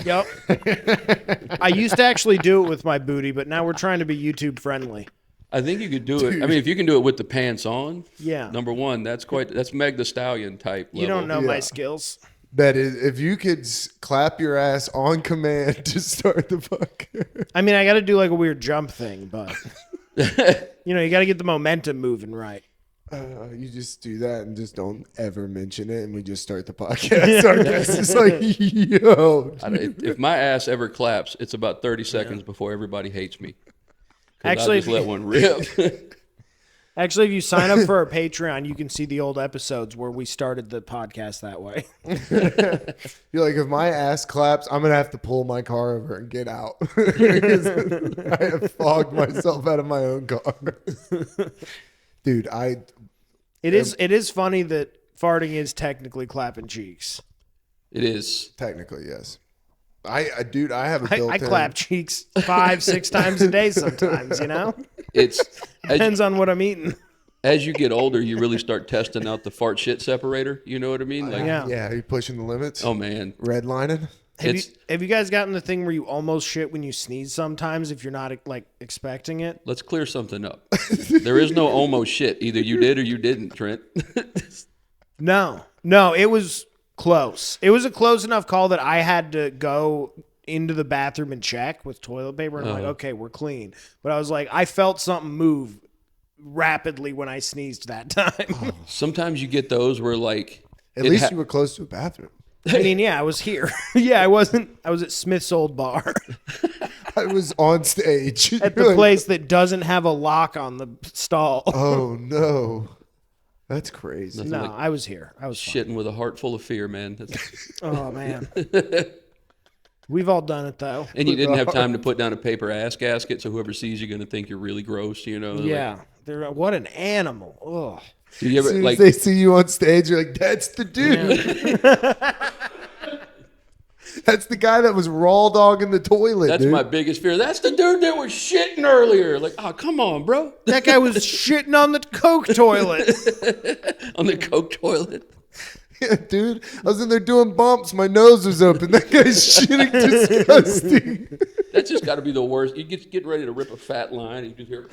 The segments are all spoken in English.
Yep. I used to actually do it with my booty, but now we're trying to be YouTube friendly. I think you could do it. I mean, if you can do it with the pants on, Yeah. number one, that's Meg the Stallion type level. You don't know my Yeah. skills. That is, if you could clap your ass on command to start the fuck. I mean, I got to do like a weird jump thing, but you know, you got to get the momentum moving right. You just do that and just don't ever mention it, and we just start the podcast. Our guest is like, yo. If my ass ever claps, it's about 30 seconds before everybody hates me. Actually, I just let one rip. Actually, if you sign up for our Patreon, you can see the old episodes where we started the podcast that way. You're like, if my ass claps, I'm gonna have to pull my car over and get out because I have fogged myself out of my own car. Dude, It is funny that farting is technically clapping cheeks. It is. technically, yes. I have a I built-in. clap cheeks 5-6 times a day sometimes, you know? It's Depends on what I'm eating. as you get older, you really start testing out the fart shit separator. You know what I mean? Like, Yeah. Yeah, are you pushing the limits? oh man, Redlining? Have you guys gotten the thing where you almost shit when you sneeze sometimes if you're not like expecting it? let's clear something up. There is no almost shit. Either you did or you didn't, Trent. No, it was close. It was a close enough call that I had to go into the bathroom and check with toilet paper. And I'm like, okay, we're clean. But I was like, I felt something move rapidly when I sneezed that time. Sometimes you get those where like At least you were close to a bathroom. I mean, yeah, I was here. Yeah, I wasn't. I was at Smith's Old Bar I was on stage. at the place that doesn't have a lock on the stall. Oh, no. That's crazy. No, I was here. I was fine. shitting with a heart full of fear, man. That's- Oh man, we've all done it though. and you didn't have time to put down a paper ass gasket, so whoever sees you going to think you're really gross. You know? Yeah, what an animal. Ugh. Did you As ever soon like? as they see you on stage, you're like, that's the dude. That's the guy that was raw dog in the toilet, That's dude. my biggest fear. That's the dude that was shitting earlier. Like, oh, come on, bro. That guy was shitting on the Coke toilet. On the Coke toilet. Yeah, dude. I was in there doing bumps. My nose was open. That guy's shitting disgusting. That's just got to be the worst. You get ready to rip a fat line, and you just hear.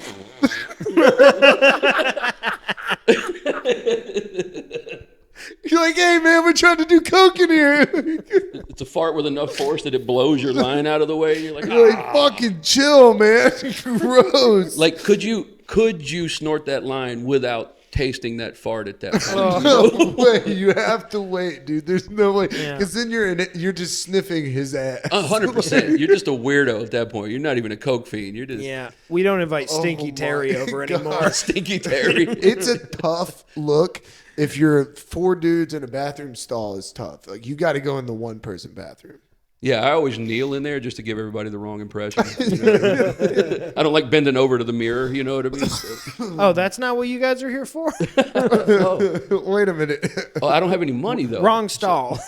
You're like, hey, man, we're trying to do coke in here. It's a fart with enough force that it blows your line out of the way. And you're like, You're like, fucking chill, man. Gross. Like, could you snort that line without tasting that fart at that point? No way. You have to wait, dude. There's no way. Yeah. Because then you're just sniffing his ass. 100%. You're just a weirdo at that point. You're not even a Coke fiend. You're just Yeah, we don't invite Stinky my Terry over God. anymore. Stinky Terry. It's a tough look. If you're 4 dudes in a bathroom stall, it's tough. Like, you got to go in the one-person bathroom. Yeah, I always kneel in there just to give everybody the wrong impression. You know? I don't like bending over to the mirror. You know what I mean? So- Oh, that's not what you guys are here for? Wait a minute. oh, I don't have any money though. Wrong stall.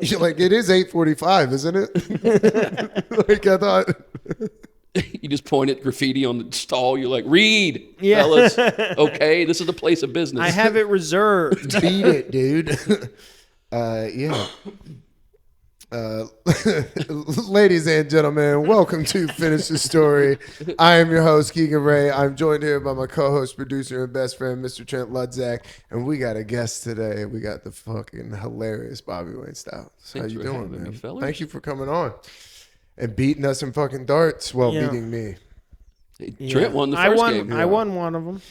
You're like, it is 8:45, isn't it? Like, I thought. You just point at graffiti on the stall. You're like, read, Yeah. fellas. Okay, this is the place of business. I have it reserved. Beat it, dude. Yeah. Ladies and gentlemen, welcome to Finish the Story. I am your host, Keegan Ray. I'm joined here by my co-host, producer, and best friend, Mr. Trent Ludzak. And we got a guest today. We got the fucking hilarious Bobby Wayne Stauts. How Thanks you for doing, having me, man? fellas. Thank you for coming on. And beating us in fucking darts while Yeah. beating me. Trent won the I first won. game. I won one of them,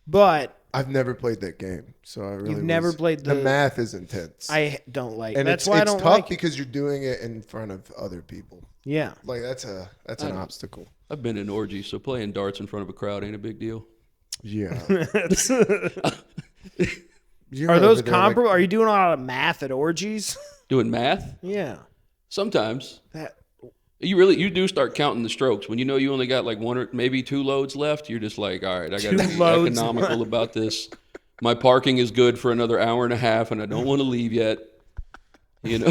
but I've never played that game, so I really You've never played the the- math is intense. I don't like. and That's it's why I it's don't tough like. It. because you're doing it in front of other people. Yeah, Like that's an obstacle. I've been in orgies, so playing darts in front of a crowd ain't a big deal. Yeah. are those comparable? Are you doing a lot of math at orgies? Doing math? Yeah, Sometimes. that. You do start counting the strokes. When you know you only got like 1 or maybe 2 loads left, you're just like, all right, I got to 2 be loads economical about this. My parking is good for another hour and a half, and I don't want to leave yet. You know,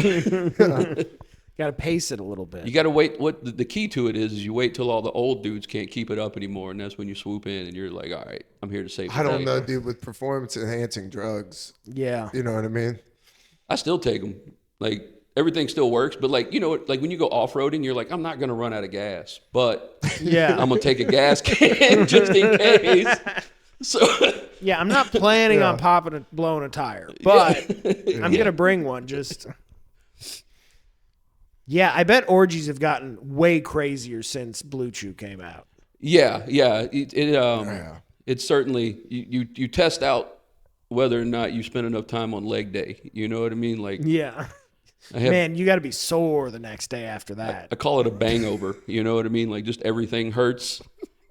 Got to pace it a little bit. you got to wait. What the key to it is you wait till all the old dudes can't keep it up anymore, and that's when you swoop in and you're like, all right, I'm here to save. I the don't day. know, dude, with performance enhancing drugs. Yeah, You know what I mean? I still take them. Like everything still works. But like, you know, like when you go off-roading, you're like, I'm not going to run out of gas, but Yeah. I'm going to take a gas can just in case. So Yeah, I'm not planning on blowing a tire, but I'm going to bring one just... Yeah, I bet orgies have gotten way crazier since Blue Chew came out. yeah. It's certainly, you test out whether or not you spend enough time on leg day. You know what I mean? Like, Yeah. Man, you got to be sore the next day after that. I call it a bangover. You know what I mean? Like, just everything hurts.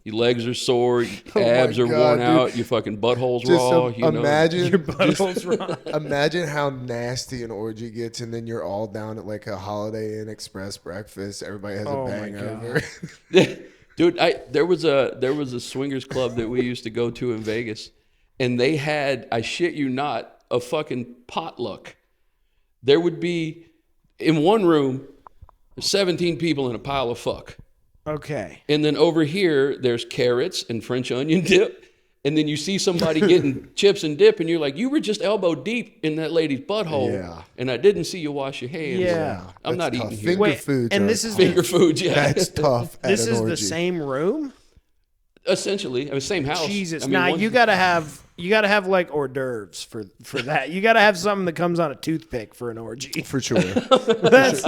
Your legs are sore, your abs are worn out, your fucking butthole's raw. Imagine Your butthole's raw. Imagine how nasty an orgy gets, and then you're all down at like a Holiday Inn Express breakfast. Everybody has a bangover. Dude, there was a swingers club that we used to go to in Vegas, and they had, I shit you not, a fucking potluck. There would be, in one room, 17 people in a pile of fuck. Okay. And then over here, there's carrots and French onion dip. And then you see somebody getting chips and dip, and you're like, you were just elbow deep in that lady's butthole. Yeah. And I didn't see you wash your hands. Yeah. I'm not tough. eating here. Finger foods. and are this is tough. Finger foods, yeah. That's tough. This at an is orgy. the same room? Essentially, I mean, same house. Jesus. I mean, Nah, one- you gotta have like hors d'oeuvres for that. You gotta have something that comes on a toothpick for an orgy. For sure. That's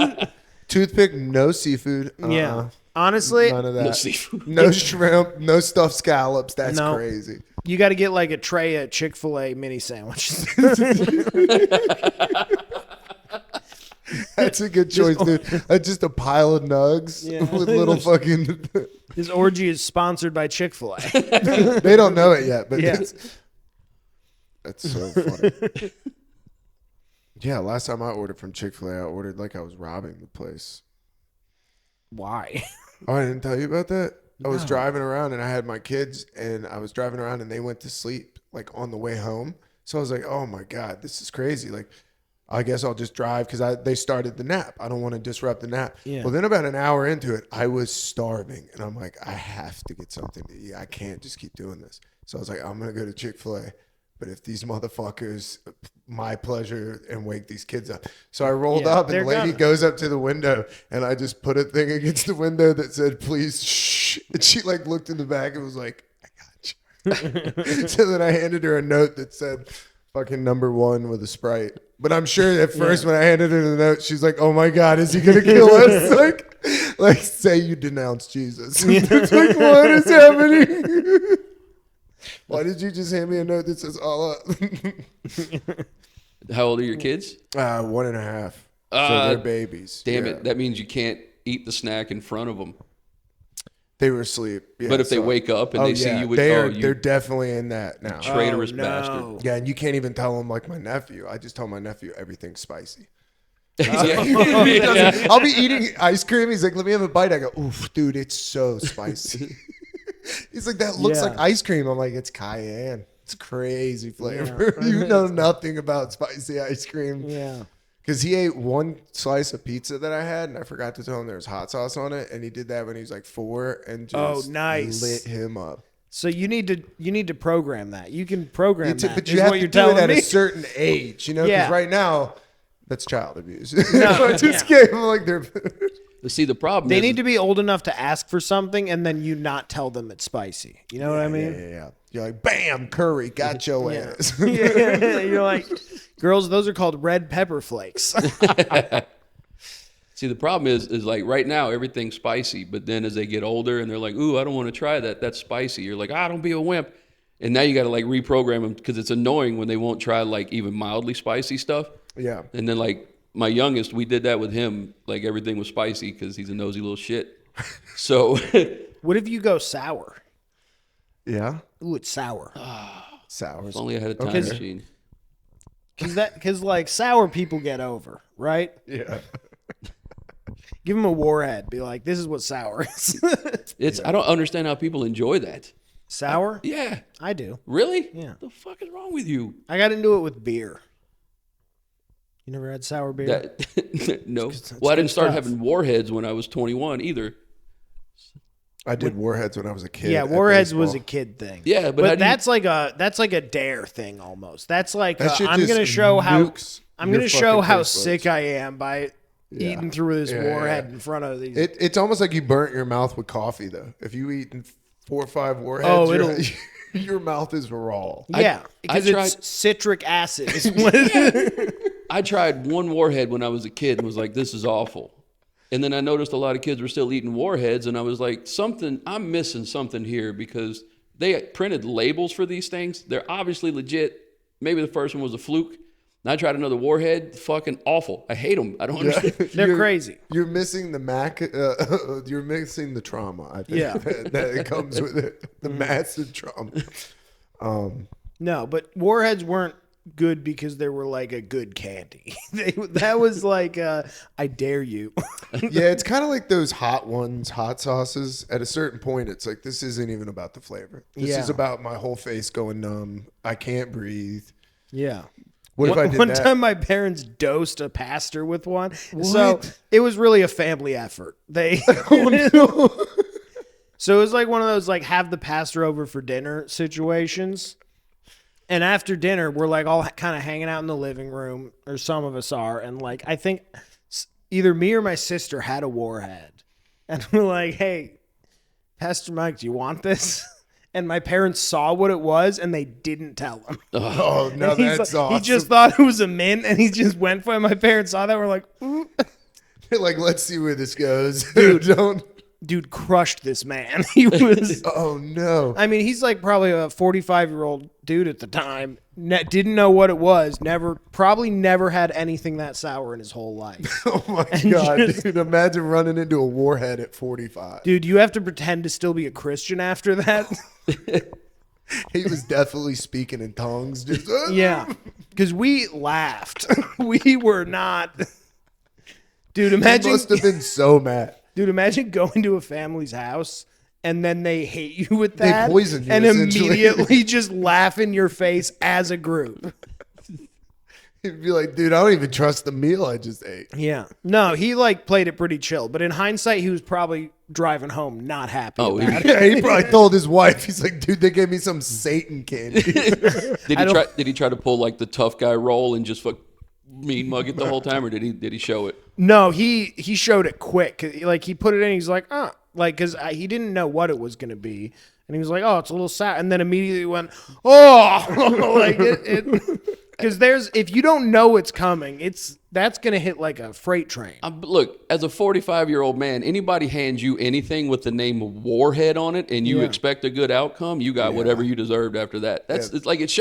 Toothpick, no seafood. yeah. Honestly, None of that. No seafood. No shrimp, no stuffed scallops. That's No. crazy. you got to get like a tray of Chick-fil-A mini sandwiches. That's a good choice, dude. Just a pile of nugs Yeah. with little fucking. This orgy is sponsored by Chick-fil-A. They don't know it yet, but Yeah. that's so funny. Yeah, last time I ordered from Chick-fil-A, I ordered like I was robbing the place. Why? Oh, I didn't tell you about that? I was No. driving around and I had my kids and I was driving around and they went to sleep like on the way home. So I was like, oh my God, this is crazy. Like, I guess I'll just drive because they started the nap. I don't want to disrupt the nap. Yeah. Well, then about an hour into it, I was starving. And I'm like, I have to get something to eat. I can't just keep doing this. So I was like, I'm going to go to Chick-fil-A. But if these motherfuckers, my pleasure, and wake these kids up. So I rolled Yeah, up and the they're lady gonna. goes up to the window and I just put a thing against the window that said, please, shh. And she like looked in the back and was like, I got you. So then I handed her a note that said, fucking #1 with a Sprite. But I'm sure at first when I handed her the note, she's like, oh my God, is he going to kill us? like say you denounce Jesus. It's like, what is happening? Why did you just hand me a note that says all up? How old are your kids? 1.5. So they're babies. Damn Yeah. it. That means you can't eat the snack in front of them. They were asleep. Yeah, But if they so- wake up and they see you with, they're definitely in that now. traitorous Oh, bastard. no. Yeah, and you can't even tell them like my nephew. I just tell my nephew everything's spicy. Yeah. I'll be eating ice cream. He's like, let me have a bite. I go, oof, dude, it's so spicy. He's like, that looks Yeah. like ice cream. I'm like, it's cayenne. It's crazy flavor. You know nothing about spicy ice cream. Yeah. Because he ate one slice of pizza that I had, and I forgot to tell him there was hot sauce on it. And he did that when he was like 4, and just nice. lit him up. So you need to program that. You can program that. But is you have what to you're do it telling at me. a certain age, you know. Because Yeah. right now, that's child abuse. No, I just yeah. gave him like their. But see, the problem They is need to be old enough to ask for something and then you not tell them it's spicy. You know what I mean? Yeah. You're like, bam, curry, got your ass. Yeah. You're like, girls, those are called red pepper flakes. See, the problem is like right now everything's spicy, but then as they get older and they're like, "Ooh, I don't want to try that. That's spicy." You're like, don't be a wimp." And now you got to like reprogram them because it's annoying when they won't try like even mildly spicy stuff. Yeah. And then like my youngest, we did that with him. Like everything was spicy because he's a nosy little shit. So What if you go sour? Yeah. Ooh, it's sour. Sours. if only I had a time Okay. machine. Because like sour people get over, right? Yeah. Give them a warhead. Be like, this is what sour is. I don't understand how people enjoy that. Sour? Yeah. I do. Really? Yeah. The fuck is wrong with you? I got into it with beer. You never had sour beer? That no. that's Well, I didn't good start stuff. having warheads when I was 21 either. I did Warheads when I was a kid. Yeah, at Warheads was a baseball. kid thing. Yeah, but how do you- that's like a dare thing almost. That's like That shit I'm just gonna show how nukes I'm your gonna show fucking how taste buds. sick I am by eating through this warhead in front of these. It's almost like you burnt your mouth with coffee, though. If you eat 4 or 5 warheads, your mouth is raw. Yeah, because it's citric acid. Is what it is. I tried one warhead when I was a kid and was like, this is awful. And then I noticed a lot of kids were still eating warheads, and I was like, I'm missing something here, because they printed labels for these things. They're obviously legit. Maybe the first one was a fluke. And I tried another warhead. Fucking awful. I hate them. I don't understand. They're crazy. You're missing the you're missing the trauma. I think that it comes with it. The massive trauma. No, but warheads weren't good because they were like a good candy. That was like I dare you. Yeah, it's kind of like those hot sauces. At a certain point, it's like, this isn't even about the flavor. This is about my whole face going numb. I can't breathe. Yeah. What if I did one that? time my parents dosed a pastor with one. So it was really a family effort. So it was like one of those like have the pastor over for dinner situations. And after dinner, we're like all kind of hanging out in the living room, or some of us are. And like, I think either me or my sister had a warhead. And we're like, hey, Pastor Mike, do you want this? And my parents saw what it was, and they didn't tell him. Oh, no, that's awesome. He just thought it was a mint, and he just went for it. My parents saw that. We're like, ooh. They're like, let's see where this goes. Dude crushed this man. He was. Oh, no. I mean, he's like probably a 45-year-old dude at the time. Didn't know what it was. Probably never had anything that sour in his whole life. Oh, my God. Dude, imagine running into a warhead at 45. Dude, you have to pretend to still be a Christian after that. He was definitely speaking in tongues. Just, yeah, because we laughed. We were not. Dude, imagine. He must have been so mad. Dude, imagine going to a family's house and then they hate you with that. They poison you, and immediately just laugh in your face as a group. He'd be like, dude, I don't even trust the meal I just ate. Yeah. No, he like played it pretty chill. But in hindsight, he was probably driving home not happy about it. Yeah, he probably told his wife, he's like, dude, they gave me some Satan candy. Did he try to pull like the tough guy role and just mean mug it the whole time, or did he show it? No, he showed it quick. Like he put it in, he's like, like, because he didn't know what it was going to be. And he was like, oh, it's a little sour. And then immediately went, oh, like because if you don't know it's coming, that's going to hit like a freight train. Look, as a 45-year-old man, anybody hands you anything with the name Warhead on it and you expect a good outcome, you got whatever you deserved after that. It's like it's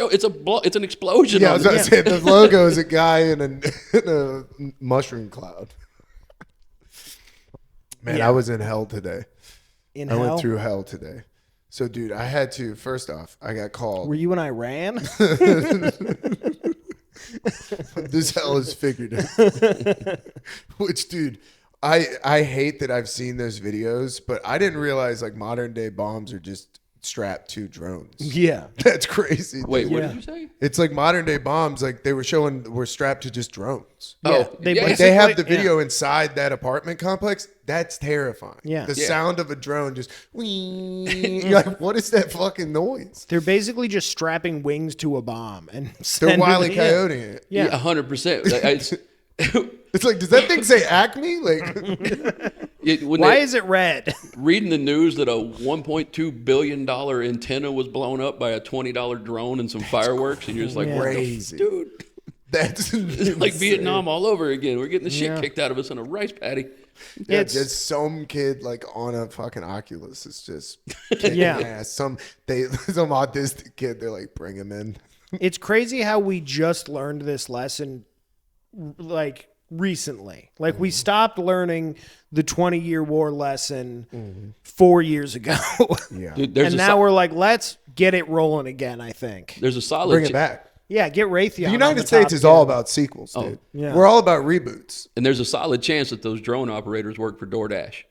an explosion. Yeah, I was going to say, the logo is a guy in a mushroom cloud. Man, I was in hell today. I went through hell today. So, dude, I had to, first off, I got called. Were you in Iran? This hell is figurative. Which, dude, I hate that I've seen those videos, but I didn't realize like modern day bombs are just strapped to drones. Yeah. That's crazy. Wait, what did you say? It's like modern day bombs, like they were showing, were strapped to just drones. Yeah, they have the video inside that apartment complex. That's terrifying. Yeah. The sound of a drone just, whee. You're like, what is that fucking noise? They're basically just strapping wings to a bomb and they're Wile E. Coyote it. Yeah, 100%. It's like, does that thing say Acme? Like, why is it red? Reading the news that a $1.2 billion antenna was blown up by a $20 drone and some fireworks, and you're just like, crazy, dude. That's like Vietnam all over again. We're getting the shit kicked out of us in a rice paddy. Yeah, just some kid like on a fucking Oculus is just kicking ass. Some autistic kid, they're like, bring him in. It's crazy how we just learned this lesson like recently. Like we stopped learning the 20-year war lesson 4 years ago. Yeah. Dude, and now we're like, let's get it rolling again, I think. There's a solid bring it back. Yeah, get Raytheon. The United States is all about sequels, dude. Yeah. We're all about reboots. And there's a solid chance that those drone operators work for DoorDash.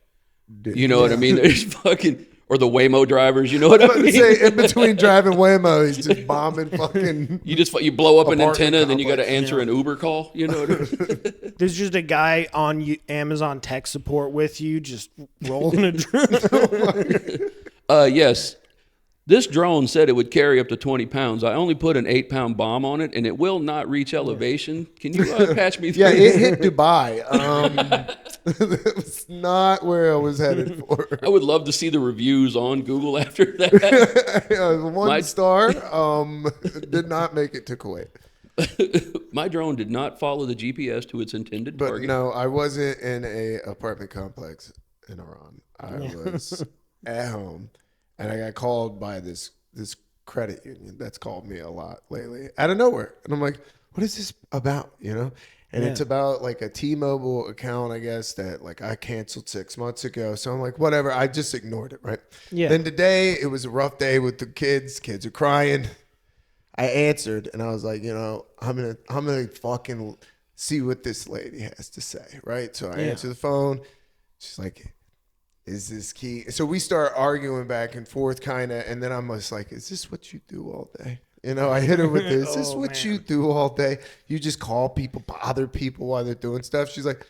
Dude, you know what I mean? There's fucking, or the Waymo drivers, you know what I mean? Say, in between driving Waymo, he's just bombing fucking. You blow up an antenna, and then you got to answer an Uber call. You know what I mean? There's just a guy on Amazon tech support with you, just rolling a drone. Yes. This drone said it would carry up to 20 pounds. I only put an 8-pound bomb on it, and it will not reach elevation. Can you patch me through? Yeah, it hit Dubai. That was not where I was headed for. I would love to see the reviews on Google after that. One star. Did not make it to Kuwait. My drone did not follow the GPS to its intended But target. no, I wasn't in a apartment complex in Iran. I was at home, and I got called by this credit union that's called me a lot lately out of nowhere, and I'm like, "What is this about?" You know, and it's about like a T-Mobile account, I guess, that like I canceled 6 months ago. So I'm like, whatever. I just ignored it, right? Yeah. Then today it was a rough day with the kids. Kids are crying. I answered, and I was like, you know, I'm gonna fucking see what this lady has to say, right? So I answer the phone. She's like, is this key? So we start arguing back and forth, kind of, and then I'm just like, is this what you do all day? You know, I hit her with this. Is this what you do all day? You just call people, bother people while they're doing stuff? She's like,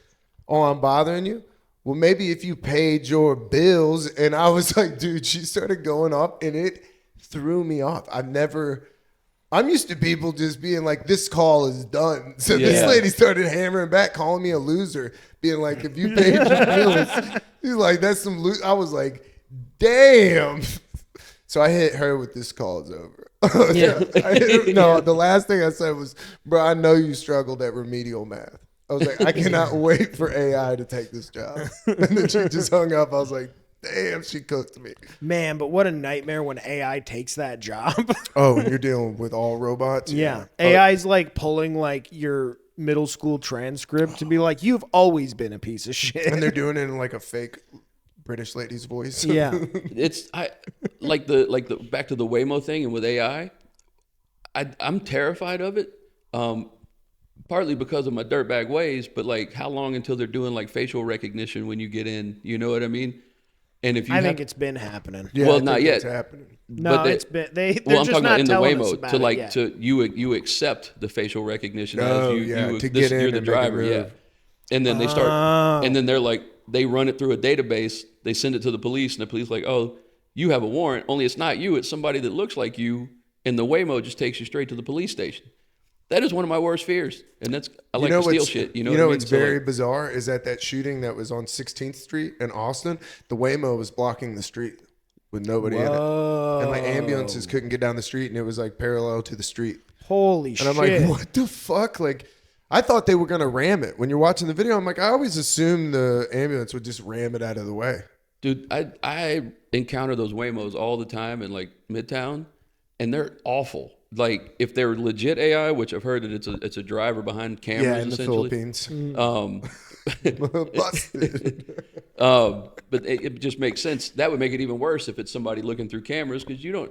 oh, I'm bothering you? Well, maybe if you paid your bills. And I was like, dude, she started going up, and it threw me off. I'm used to people just being like, this call is done. So this lady started hammering back, calling me a loser, being like, if you paid your bills, she's like, that's some loser. I was like, damn. So I hit her with this call is over. The last thing I said was, bro, I know you struggled at remedial math. I was like, I cannot wait for AI to take this job. And then she just hung up. I was like, damn, she cooked me. Man, but what a nightmare when AI takes that job. Oh, and you're dealing with all robots? Yeah. AI's like pulling like your middle school transcript to be like, you've always been a piece of shit. And they're doing it in like a fake British lady's voice. Yeah. It's like the back to the Waymo thing, and with AI, I'm terrified of it. Partly because of my dirtbag ways, but like how long until they're doing like facial recognition when you get in? You know what I mean? And if you I think it's been happening. Yeah, well, not yet. It's happening. No, but it's been they're well, I'm just talking not about in the telling us Waymo about to it like yet. to you accept the facial recognition Oh, as to get in you're and the make a driver, yeah. move. And then they start, and then they're like, they run it through a database, they send it to the police, and the police like, oh, you have a warrant, only it's not you, it's somebody that looks like you, and the Waymo just takes you straight to the police station. That is one of my worst fears, and that's I like to steal shit. You know what I mean? What's very bizarre is that shooting that was on 16th Street in Austin, the Waymo was blocking the street with nobody in it, and like ambulances couldn't get down the street, and it was like parallel to the street. Holy And shit! I'm like, what the fuck? Like, I thought they were gonna ram it. When you're watching the video, I'm like, I always assumed the ambulance would just ram it out of the way. Dude, I encounter those Waymos all the time in like Midtown, and they're awful. Like if they're legit AI, which I've heard that it's a driver behind cameras, Yeah, in the essentially. Philippines. Busted. But it just makes sense. That would make it even worse if it's somebody looking through cameras, because you're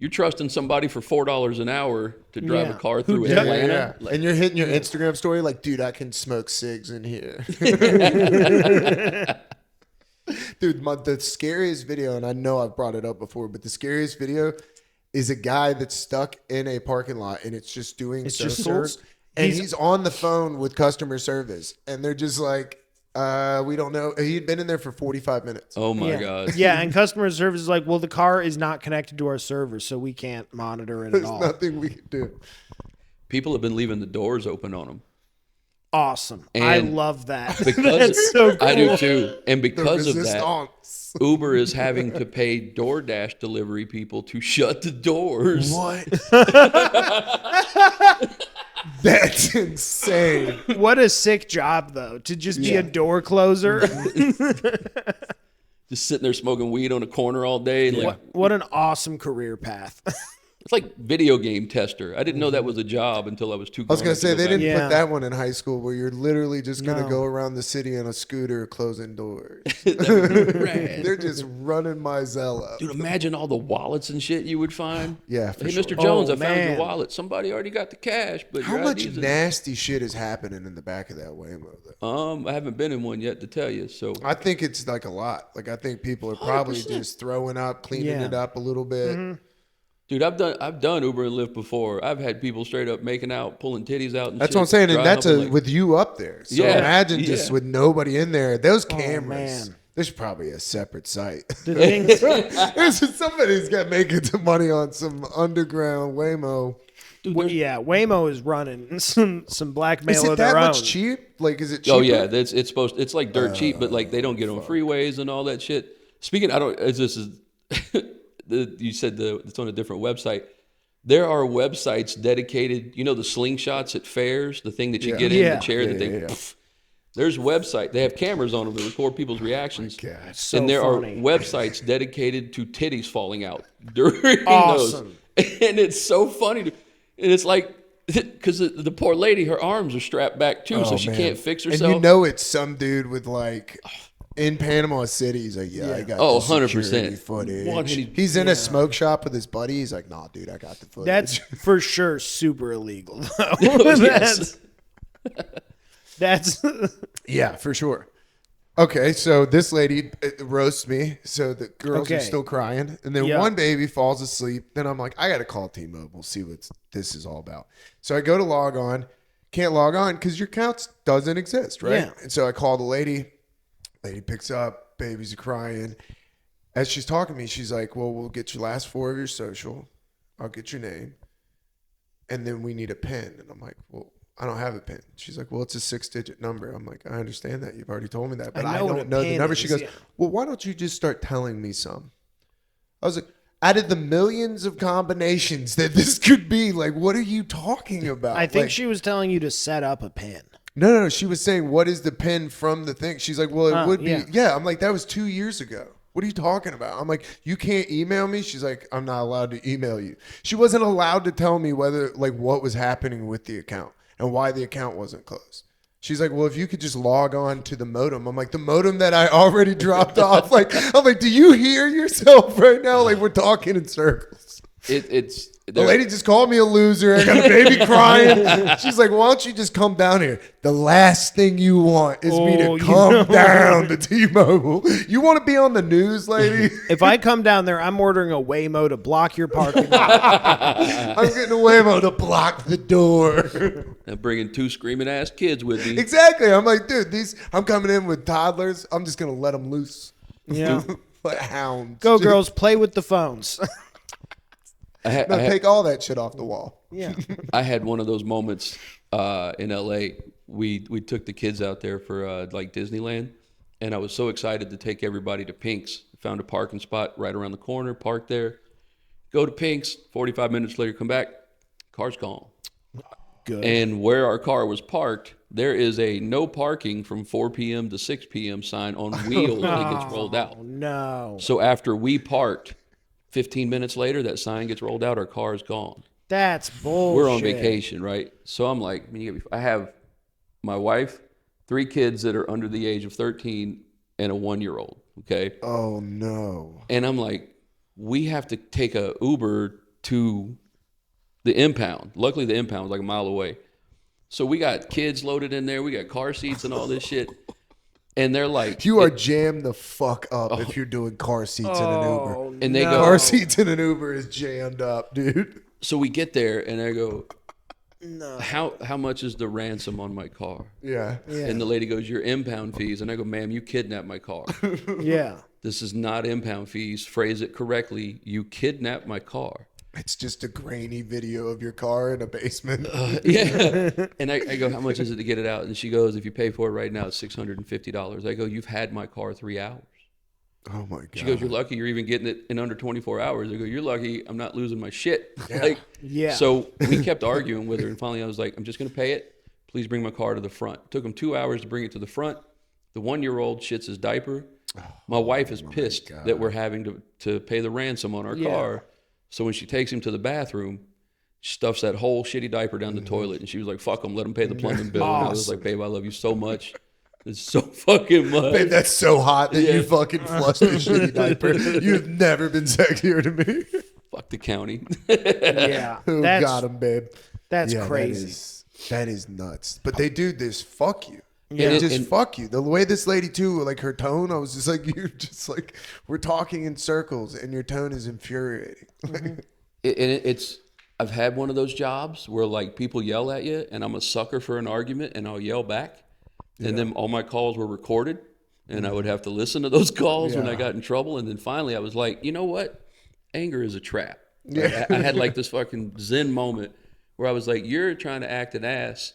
trusting somebody for $4 an hour to drive a car through Atlanta. Yeah. And you're hitting your Instagram story like, dude, I can smoke cigs in here. Dude, the scariest video, and I know I've brought it up before, but the scariest video is a guy that's stuck in a parking lot, and it's just doing socials, and he's on the phone with customer service, and they're just like, we don't know. He'd been in there for 45 minutes. Oh my God. Yeah, and customer service is like, well, the car is not connected to our server, so we can't monitor it There's at all. nothing we can do. People have been leaving the doors open on them. Awesome. And I love that. Because That's so cool. I do too. And The because of that, resistance. Uber is having to pay DoorDash delivery people to shut the doors. What? That's insane. What a sick job, though, to just be a door closer. Just sitting there smoking weed on a corner all day. Like, What an awesome career path. it's like video game tester. I didn't know that was a job until I was too. I was going to say, they didn't Yeah. put that one in high school where you're literally just going to No. go around the city in a scooter closing doors. Rad. They're just running my Zella. Dude, imagine all the wallets and shit you would find. Yeah, for Hey, sure. Mr. Jones, Oh, I found your man. wallet. Somebody already got the cash, but How your much ID's in- nasty shit is happening in the back of that Waymo, though? I haven't been in one yet to tell you. So I think it's like a lot. Like, I think people are probably 100%. just throwing up, cleaning Yeah. it up a little bit. dude, I've done Uber and Lyft before. I've had people straight up making out, pulling titties out and That's shit, what I'm saying. And driving that's up and, like, with you up there. So Yeah, imagine just yeah. with nobody in there. Those Oh, cameras. man. There's probably a separate site. The thing, Somebody's got making some money on some underground Waymo. yeah, Waymo is running some blackmail Is it of their that own. much cheap? Like, is it cheaper? Oh yeah, it's like dirt cheap, but like they don't get on freeways and all that shit. Speaking, you said it's on a different website. There are websites dedicated, the slingshots at fairs, the thing that you get in the chair that they. There's website. They have cameras on them to record people's reactions. Oh my God. So and there funny. are websites dedicated to titties falling out during Awesome. those. And it's so funny. And it's like, because the poor lady, her arms are strapped back too, so she can't fix herself. And it's some dude with like, in Panama City, he's like, I got the 100%. security footage. 100. He's in a smoke shop with his buddy. He's like, nah, dude, I got the footage. That's for sure super illegal, though. Yes. That's yeah, for sure. Okay, so this lady roasts me. So the girls are still crying. And then one baby falls asleep. Then I'm like, I got to call T-Mobile, see what this is all about. So I go to log on. Can't log on because your account doesn't exist, right? Yeah. And so I call the lady. Lady picks up. Babies are crying. As she's talking to me, she's like, well, we'll get your last 4 of your social. I'll get your name. And then we need a PIN. And I'm like, well, I don't have a PIN. She's like, well, it's a 6-digit number. I'm like, I understand that. You've already told me that, but I don't know the number. She goes, well, why don't you just start telling me some? I was like, out of the millions of combinations that this could be, like, what are you talking about? I think she was telling you to set up a pin. No. She was saying, what is the PIN from the thing? She's like, well, it would be. Yeah. I'm like, that was 2 years ago. What are you talking about? I'm like, you can't email me? She's like, I'm not allowed to email you. She wasn't allowed to tell me what was happening with the account and why the account wasn't closed. She's like, well, if you could just log on to the modem. I'm like, the modem that I already dropped off. I'm like, do you hear yourself right now? Like, we're talking in circles. The lady just called me a loser. I got a baby crying. She's like, why don't you just come down here? The last thing you want is me to come down to T-Mobile. You want to be on the news, lady? If I come down there, I'm ordering a Waymo to block your parking lot. I'm getting a Waymo to block the door. And bringing 2 screaming ass kids with me. Exactly. I'm like, dude, I'm coming in with toddlers. I'm just going to let them loose. Yeah. Like hounds. Go, girls, play with the phones. Take all that shit off the wall. Yeah. I had one of those moments in LA. We took the kids out there for like Disneyland, and I was so excited to take everybody to Pink's. Found a parking spot right around the corner, parked there, go to Pink's, 45 minutes later, come back, car's gone. Good. And where our car was parked, there is a no parking from 4 p.m. to 6 p.m. sign on wheels that gets rolled out. No. So after we parked, 15 minutes later, that sign gets rolled out, our car is gone. That's bullshit. We're on vacation, right? So I'm like, I have my wife, 3 kids that are under the age of 13, and a 1-year-old, okay? Oh, no. And I'm like, we have to take a Uber to the impound. Luckily, the impound was like a mile away. So we got kids loaded in there. We got car seats and all this shit. And they're like, you are jammed the fuck up if you're doing car seats in an Uber. And they go, car seats in an Uber is jammed up, dude. So we get there and I go, no. How much is the ransom on my car? Yeah. And the lady goes, your impound fees. And I go, ma'am, you kidnapped my car. Yeah. This is not impound fees. Phrase it correctly. You kidnapped my car. It's just a grainy video of your car in a basement. Yeah. And I go, how much is it to get it out? And she goes, if you pay for it right now, it's $650. I go, you've had my car 3 hours. Oh my God. She goes, you're lucky you're even getting it in under 24 hours. I go, you're lucky I'm not losing my shit. Yeah. So we kept arguing with her. And finally I was like, I'm just going to pay it. Please bring my car to the front. It took them 2 hours to bring it to the front. The 1-year-old shits his diaper. My wife is pissed that we're having to pay the ransom on our car. So when she takes him to the bathroom, she stuffs that whole shitty diaper down the toilet. And she was like, fuck them, let them pay the plumbing bill. And I was like, babe, I love you so much. It's so fucking much. Babe, that's so hot that you fucking flushed the shitty diaper. You've never been sexier to me. Fuck the county. Yeah. Who got him, babe? That's crazy. That is nuts. But they do this fuck you. Yeah. Just fuck you. The way this lady too, like her tone, I was just like, you're just like, we're talking in circles and your tone is infuriating. It's I've had one of those jobs where like people yell at you and I'm a sucker for an argument and I'll yell back. And then all my calls were recorded and I would have to listen to those calls when I Yeah. got in trouble. And then finally I was like, you know what? Anger is a trap. Like, I had like this fucking Zen moment where I was like, you're trying to act an ass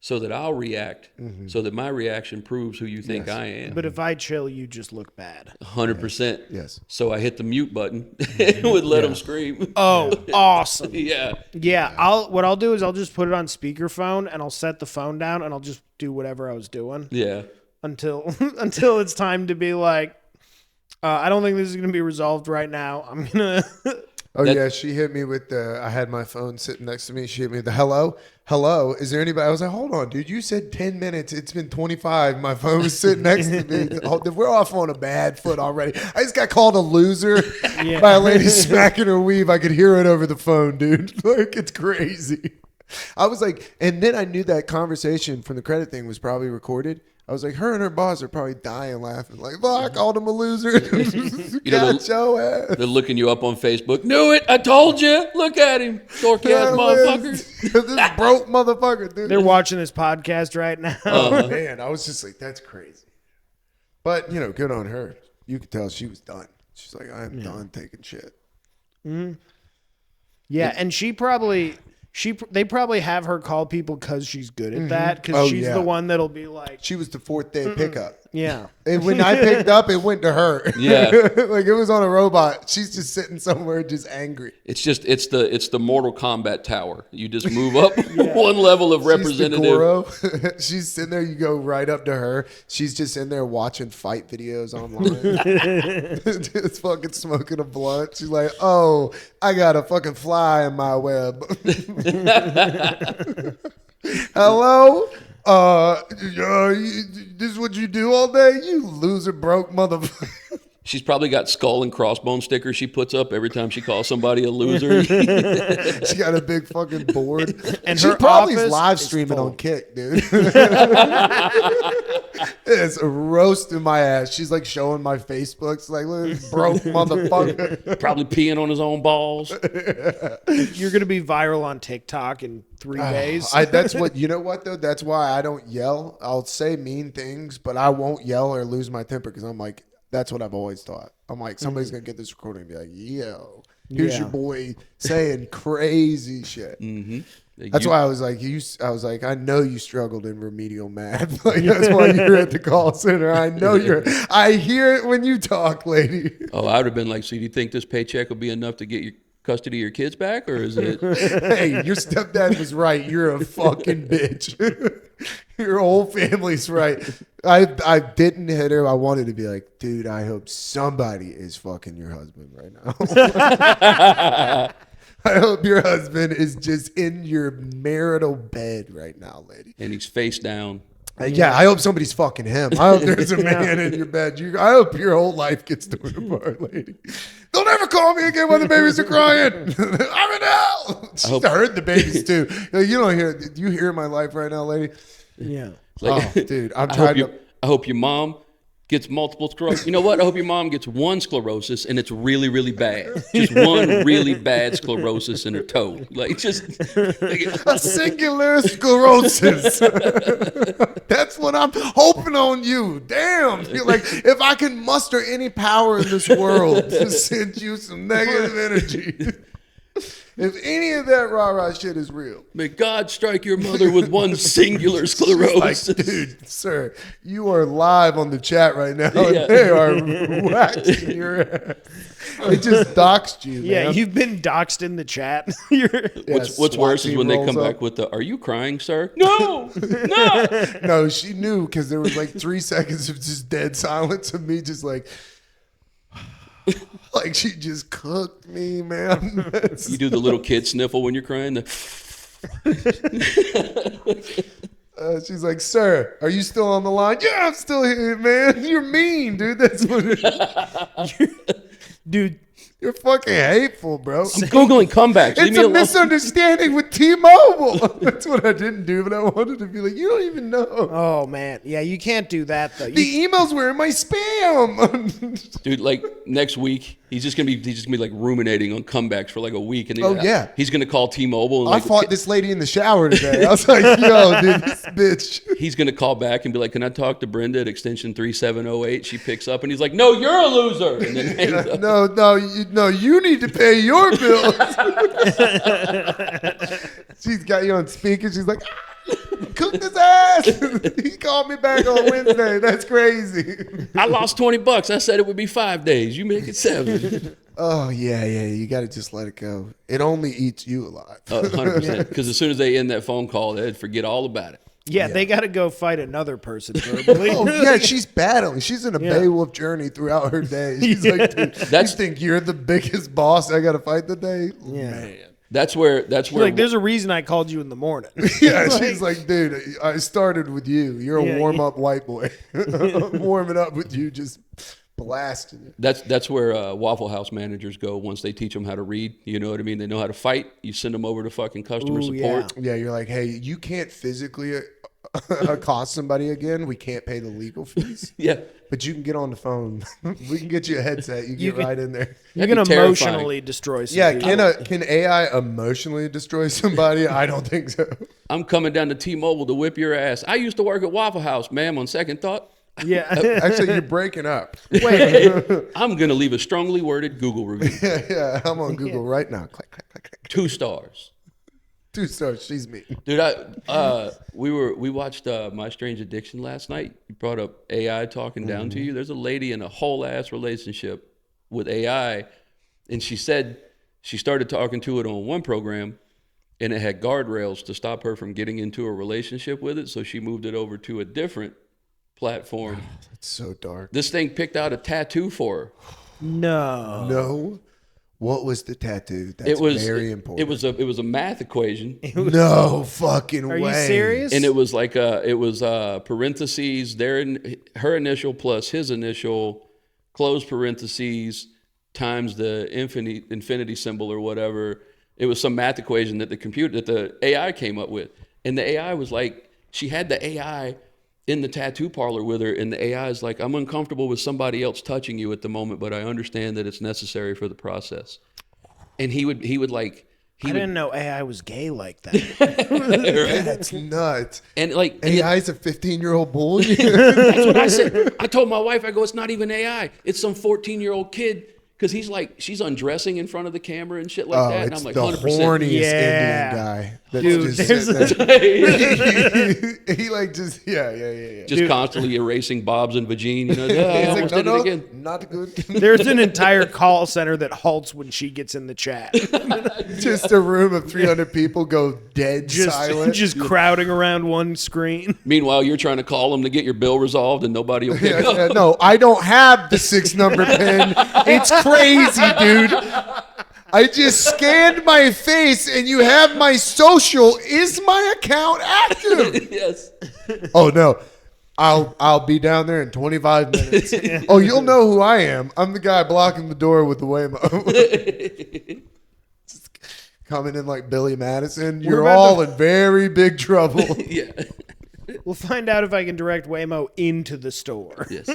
so that I'll react, so that my reaction proves who you think I am. But if I chill, you just look bad. 100%. Yes. So I hit the mute button and would let them scream. Oh, awesome. Yeah. Yeah, what I'll do is I'll just put it on speakerphone and I'll set the phone down and I'll just do whatever I was doing Yeah. until it's time to be like, I don't think this is gonna be resolved right now. I'm gonna. Oh yeah, she hit me with the. I had my phone sitting next to me. She hit me with the hello. Is there anybody? I was like, hold on, dude. You said 10 minutes. It's been 25. My phone was sitting next to me. Oh, we're off on a bad foot already. I just got called a loser by a lady smacking her weave. I could hear it over the phone, dude. Like, it's crazy. I was like, and then I knew that conversation from the credit thing was probably recorded. I was like, her and her boss are probably dying laughing. Like, fuck, I called him a loser. Got your ass. They're looking you up on Facebook. Knew it. I told you. Look at him. Dork ass motherfucker. This broke motherfucker, dude. They're watching this podcast right now. Oh, man. I was just like, that's crazy. But, good on her. You could tell she was done. She's like, I am done taking shit. Yeah, and they probably have her call people because she's good at that. Because she's the one that'll be like, She was the fourth day pickup. yeah. And when I picked up, it went to her. Yeah. Like, it was on a robot. She's just sitting somewhere just angry. It's the Mortal Kombat tower. You just move up one level of representative. She's the Goro. She's sitting there. You go right up to her. She's just in there watching fight videos online. Just fucking smoking a blunt. She's like, oh, I got a fucking fly in my web. Hello? This is what you do all day? You loser broke motherfucker. She's probably got skull and crossbone stickers she puts up every time she calls somebody a loser. She got a big fucking board. And she her probably office live is streaming full. on Kick, dude. It's roasting my ass. She's like showing my Facebook. It's like, look at this broke motherfucker. Probably peeing on his own balls. You're gonna be viral on TikTok in 3 days. That's what, you know what though? That's why I don't yell. I'll say mean things, but I won't yell or lose my temper because I'm like, that's what I've always thought. I'm like, somebody's gonna get this recording and be like, yo, here's your boy saying crazy shit. Mm-hmm. That's why I was like, I know you struggled in remedial math. Like, that's why you're at the call center. I know I hear it when you talk, lady. Oh, I would have been like, so do you think this paycheck will be enough to get your custody of your kids back, or is it? Hey, your stepdad was right. You're a fucking bitch. Your whole family's right. I didn't hit her. I wanted to be like, dude, I hope somebody is fucking your husband right now. I hope your husband is just in your marital bed right now, lady. And he's face down. Yeah, I hope somebody's fucking him. I hope there's a man in your bed. I hope your whole life gets torn apart, lady. Don't ever call me again when the babies are crying. I'm in hell. I heard the babies too. You don't hear. Do you hear my life right now, lady? yeah. Like, Oh, dude, I'm trying to. I hope your mom gets multiple sclerosis. You know what? I hope your mom gets one sclerosis and it's really, really bad. Just one really bad sclerosis in her toe. Like, just A singular sclerosis. That's what I'm hoping on you. Damn. You're like, if I can muster any power in this world to send you some negative energy. If any of that rah-rah shit is real. may God strike your mother with one singular sclerosis. Like, dude, sir, you are live on the chat right now. Yeah. And they are waxing your ass. They just doxed you, Yeah, man. you've been doxed in the chat. You're- What's SWAT worse is team when they rolls come up. back with the, are you crying, sir? No, no. No, she knew because there was like 3 seconds of just dead silence of me just like, like she just cooked me, man. You do the little kid sniffle when you're crying. She's like, sir, are you still on the line? Yeah, I'm still here, man. You're mean, dude. That's what it is. dude, You're fucking hateful, bro. I'm Googling comebacks. Leave It's me a alone. misunderstanding with T-Mobile. That's what I didn't do, but I wanted to be like, you don't even know. Oh man, yeah, you can't do that though. The emails were in my spam. Dude, like next week, he's just gonna be like ruminating on comebacks for like a week, and then he's gonna call T-Mobile. And I like, fought this lady in the shower today. I was like, yo, dude, this bitch. He's gonna call back and be like, "Can I talk to Brenda at extension 3708?" She picks up, and he's like, "No, you're a loser." And then hangs up. No, you need to pay your bills. She's got you on speaker. She's like, cooked his ass. He called me back on Wednesday. That's crazy. I lost $20. I said it would be 5 days. You make it 7. Oh, yeah. You got to just let it go. It only eats you alive. 100%. Because as soon as they end that phone call, they'd forget all about it. Yeah, they got to go fight another person verbally. Oh, yeah, she's battling. She's in a Beowulf journey throughout her day. She's like, dude, you think you're the biggest boss I got to fight today? Yeah. Man. That's where like, there's a reason I called you in the morning. Yeah, she's like, dude, I started with you. You're a warm-up white boy. I'm warming up with you, just blasting it. That's where Waffle House managers go once they teach them how to read. You know what I mean? They know how to fight. You send them over to fucking customer support. Yeah, you're like, hey, you can't physically accost somebody again. We can't pay the legal fees. Yeah. But you can get on the phone. We can get you a headset. You get right in there. You can emotionally destroy somebody. Yeah, can AI emotionally destroy somebody? I don't think so. I'm coming down to T-Mobile to whip your ass. I used to work at Waffle House, ma'am, on second thought. Yeah. Actually, you're breaking up. Wait. I'm going to leave a strongly worded Google review. Yeah, I'm on Google right now. Click, click, click, click. 2 stars. 2 stars. She's me. Dude, we watched My Strange Addiction last night. You brought up AI talking down to you. There's a lady in a whole ass relationship with AI, and she said she started talking to it on one program, and it had guardrails to stop her from getting into a relationship with it. So she moved it over to a different platform. That's so dark. This thing picked out a tattoo for her. No. What was the tattoo? That's very important. It was a math equation. No fucking way. Are you serious? And it was like parentheses, her initial plus his initial, close parentheses, times the infinity symbol or whatever. It was some math equation that the AI came up with. And the AI was like, she had the AI in the tattoo parlor with her, and the AI is like, I'm uncomfortable with somebody else touching you at the moment, but I understand that it's necessary for the process. And he would I didn't know AI was gay like that. Right? That's nuts. And like AI's a 15-year-old boy. That's what I said. I told my wife, I go, it's not even AI. It's some 14-year-old kid. Because he's like, she's undressing in front of the camera and shit like that. And I'm like, the 100%. horniest Yeah. Indian guy. That's Dude, just there's sitting there. He like just, yeah. Just constantly erasing Bob's and Vagine. You know, I He's almost like, did it again. not good. There's an entire call center that halts when she gets in the chat. Just a room of 300 people go dead silent. Just crowding around one screen. Meanwhile, you're trying to call them to get your bill resolved and nobody will pick up. Yeah, no, I don't have the 6-number pin. It's crazy, dude. I just scanned my face and you have my social. Is my account active? Yes. Oh no. I'll be down there in 25 minutes. Oh, you'll know who I am. I'm the guy blocking the door with the Waymo. Coming in like Billy Madison. You're all in very big trouble. Yeah. We'll find out if I can direct Waymo into the store. Yes.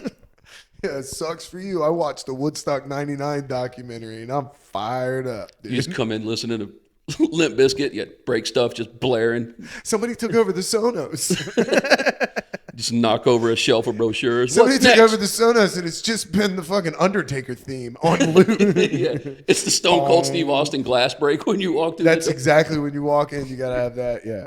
Yeah, it sucks for you. I watched the Woodstock 99 documentary and I'm fired up, dude. You just come in listening to Limp Bizkit, you got break stuff just blaring. Somebody took over the Sonos. Just knock over a shelf of brochures. Somebody What's took next? over the Sonos and it's just been the fucking Undertaker theme on loop. Yeah. It's the Stone Cold Steve Austin glass break when you walk through That's the exactly when you walk in, you gotta have that. Yeah.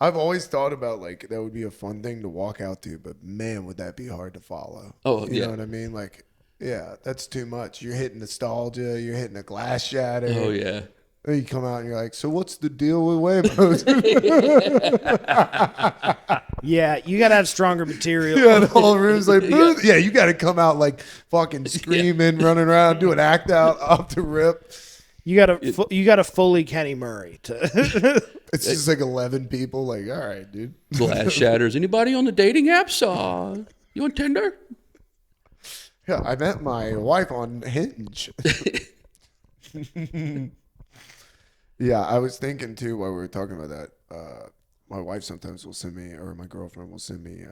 I've always thought about like that would be a fun thing to walk out to, but man, would that be hard to follow. Oh, you yeah. know what I mean? Like, yeah, that's too much. You're hitting nostalgia, you're hitting a glass shatter. Oh, yeah. Then you come out and you're like, so what's the deal with Waymos? Yeah, you gotta have stronger material. Yeah, the whole room's like, yeah, you gotta come out like fucking screaming, running around, do an act out off the rip. You gotta fully Kenny Murray to. It's just like 11 people. Like, all right, dude. Glass shatters. Anybody on the dating apps? You on Tinder? Yeah, I met my wife on Hinge. Yeah, I was thinking too while we were talking about that. My wife sometimes will send me, or my girlfriend will send me,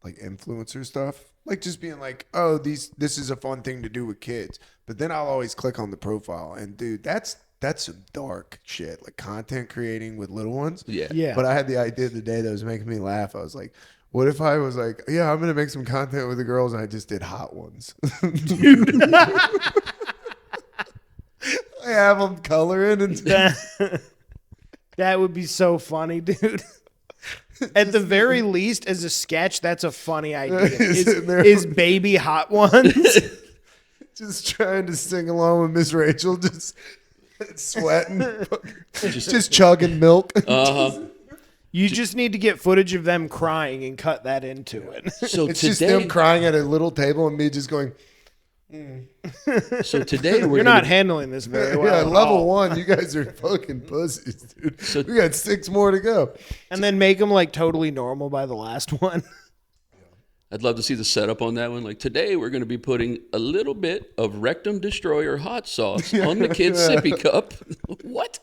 like influencer stuff, like just being like, "Oh, this is a fun thing to do with kids." But then I'll always click on the profile, and dude, that's some dark shit, like content creating with little ones. Yeah. Yeah. But I had the idea the day that was making me laugh. I was like, what if I was like, yeah, I'm gonna make some content with the girls, and I just did hot ones. Dude. I have them coloring and That would be so funny, dude. At the very least, as a sketch, that's a funny idea. Is baby hot ones? just trying to sing along with Miss Rachel, just sweating, just chugging milk. You just need to get footage of them crying and cut that into it. So It's today, just them crying at a little table and me just going, so today we're You're not handling this very well. yeah, at level all. 1, you guys are fucking pussies, dude. So- we got 6 more to go. And then make them like totally normal by the last one. I'd love to see the setup on that one. Like today, we're going to be putting a little bit of Rectum Destroyer hot sauce on the kid's sippy cup. What?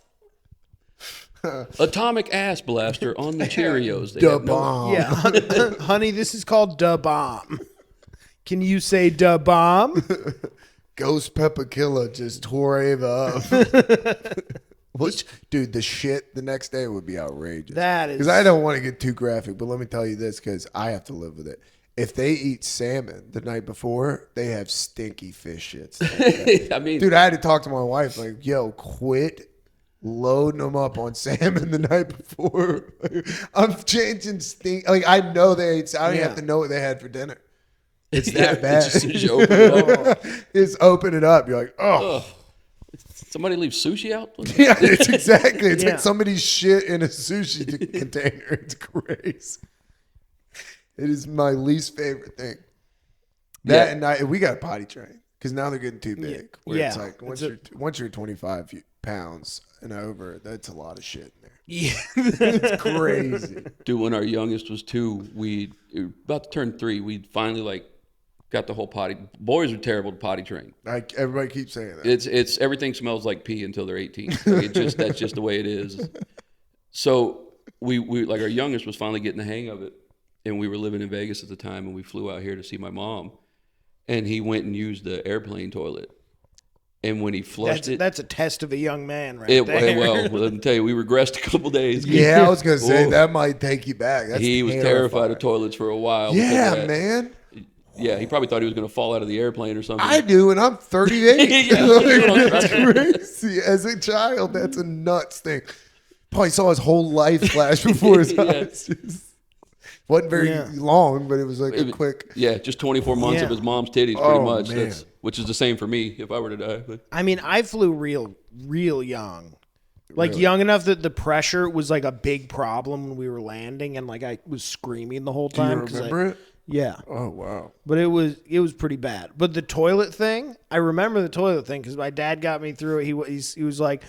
Atomic ass blaster on the Cheerios. They Da have no- bomb. Yeah, honey, this is called da bomb. Can you say da bomb? Ghost Pepper Killer just tore Ava up. Which, dude, the shit the next day would be outrageous. That is Because I don't want to get too graphic, but let me tell you this, because I have to live with it. If they eat salmon the night before, they have stinky fish shits. I mean, Dude, I had to talk to my wife, like, yo, quit loading them up on salmon the night before. I'm changing stink. Like, I know they ate, I don't even have to know what they had for dinner. It's that bad. Just as soon as you open it up. Just open it up. You're like, oh. Ugh. Somebody leave sushi out? Yeah, it's exactly. It's Yeah. like somebody's shit in a sushi container. It's crazy. It is my least favorite thing. That Yeah. and we got a potty train because now they're getting too big. Where it's Yeah. like once you're 25 pounds and over, that's a lot of shit in there. Yeah. It's crazy. Dude, when our youngest was 2, we about to turn 3. We finally like got the whole potty. Boys are terrible to potty train. Like everybody keeps saying that. It's everything smells like pee until they're 18. Like, that's just the way it is. So we like our youngest was finally getting the hang of it, and we were living in Vegas at the time, and we flew out here to see my mom, and he went and used the airplane toilet, and when he flushed That's a test of a young man, right it there. well, let me tell you, we regressed a couple days. Yeah, I was gonna say Oh. that might take you back. That's He was terrified of toilets for a while. because of Yeah, that. man. Yeah, he probably thought he was going to fall out of the airplane or something. I do, and I'm 38. Yeah, That's crazy. As a child, that's a nuts thing. Probably saw his whole life flash before his Yeah. eyes. Wasn't very Yeah. long, but it was like a quick. Yeah, just 24 months of Yeah. his mom's titties, pretty Oh, much. man. Which is the same for me if I were to die. But I mean, I flew real young. Like Really? young enough that the pressure was like a big problem when we were landing, and like I was screaming the whole Do you time. 'cause remember it? Yeah, Oh wow. but it was pretty bad. But the toilet thing, I remember the toilet thing because my dad got me through it. He was like,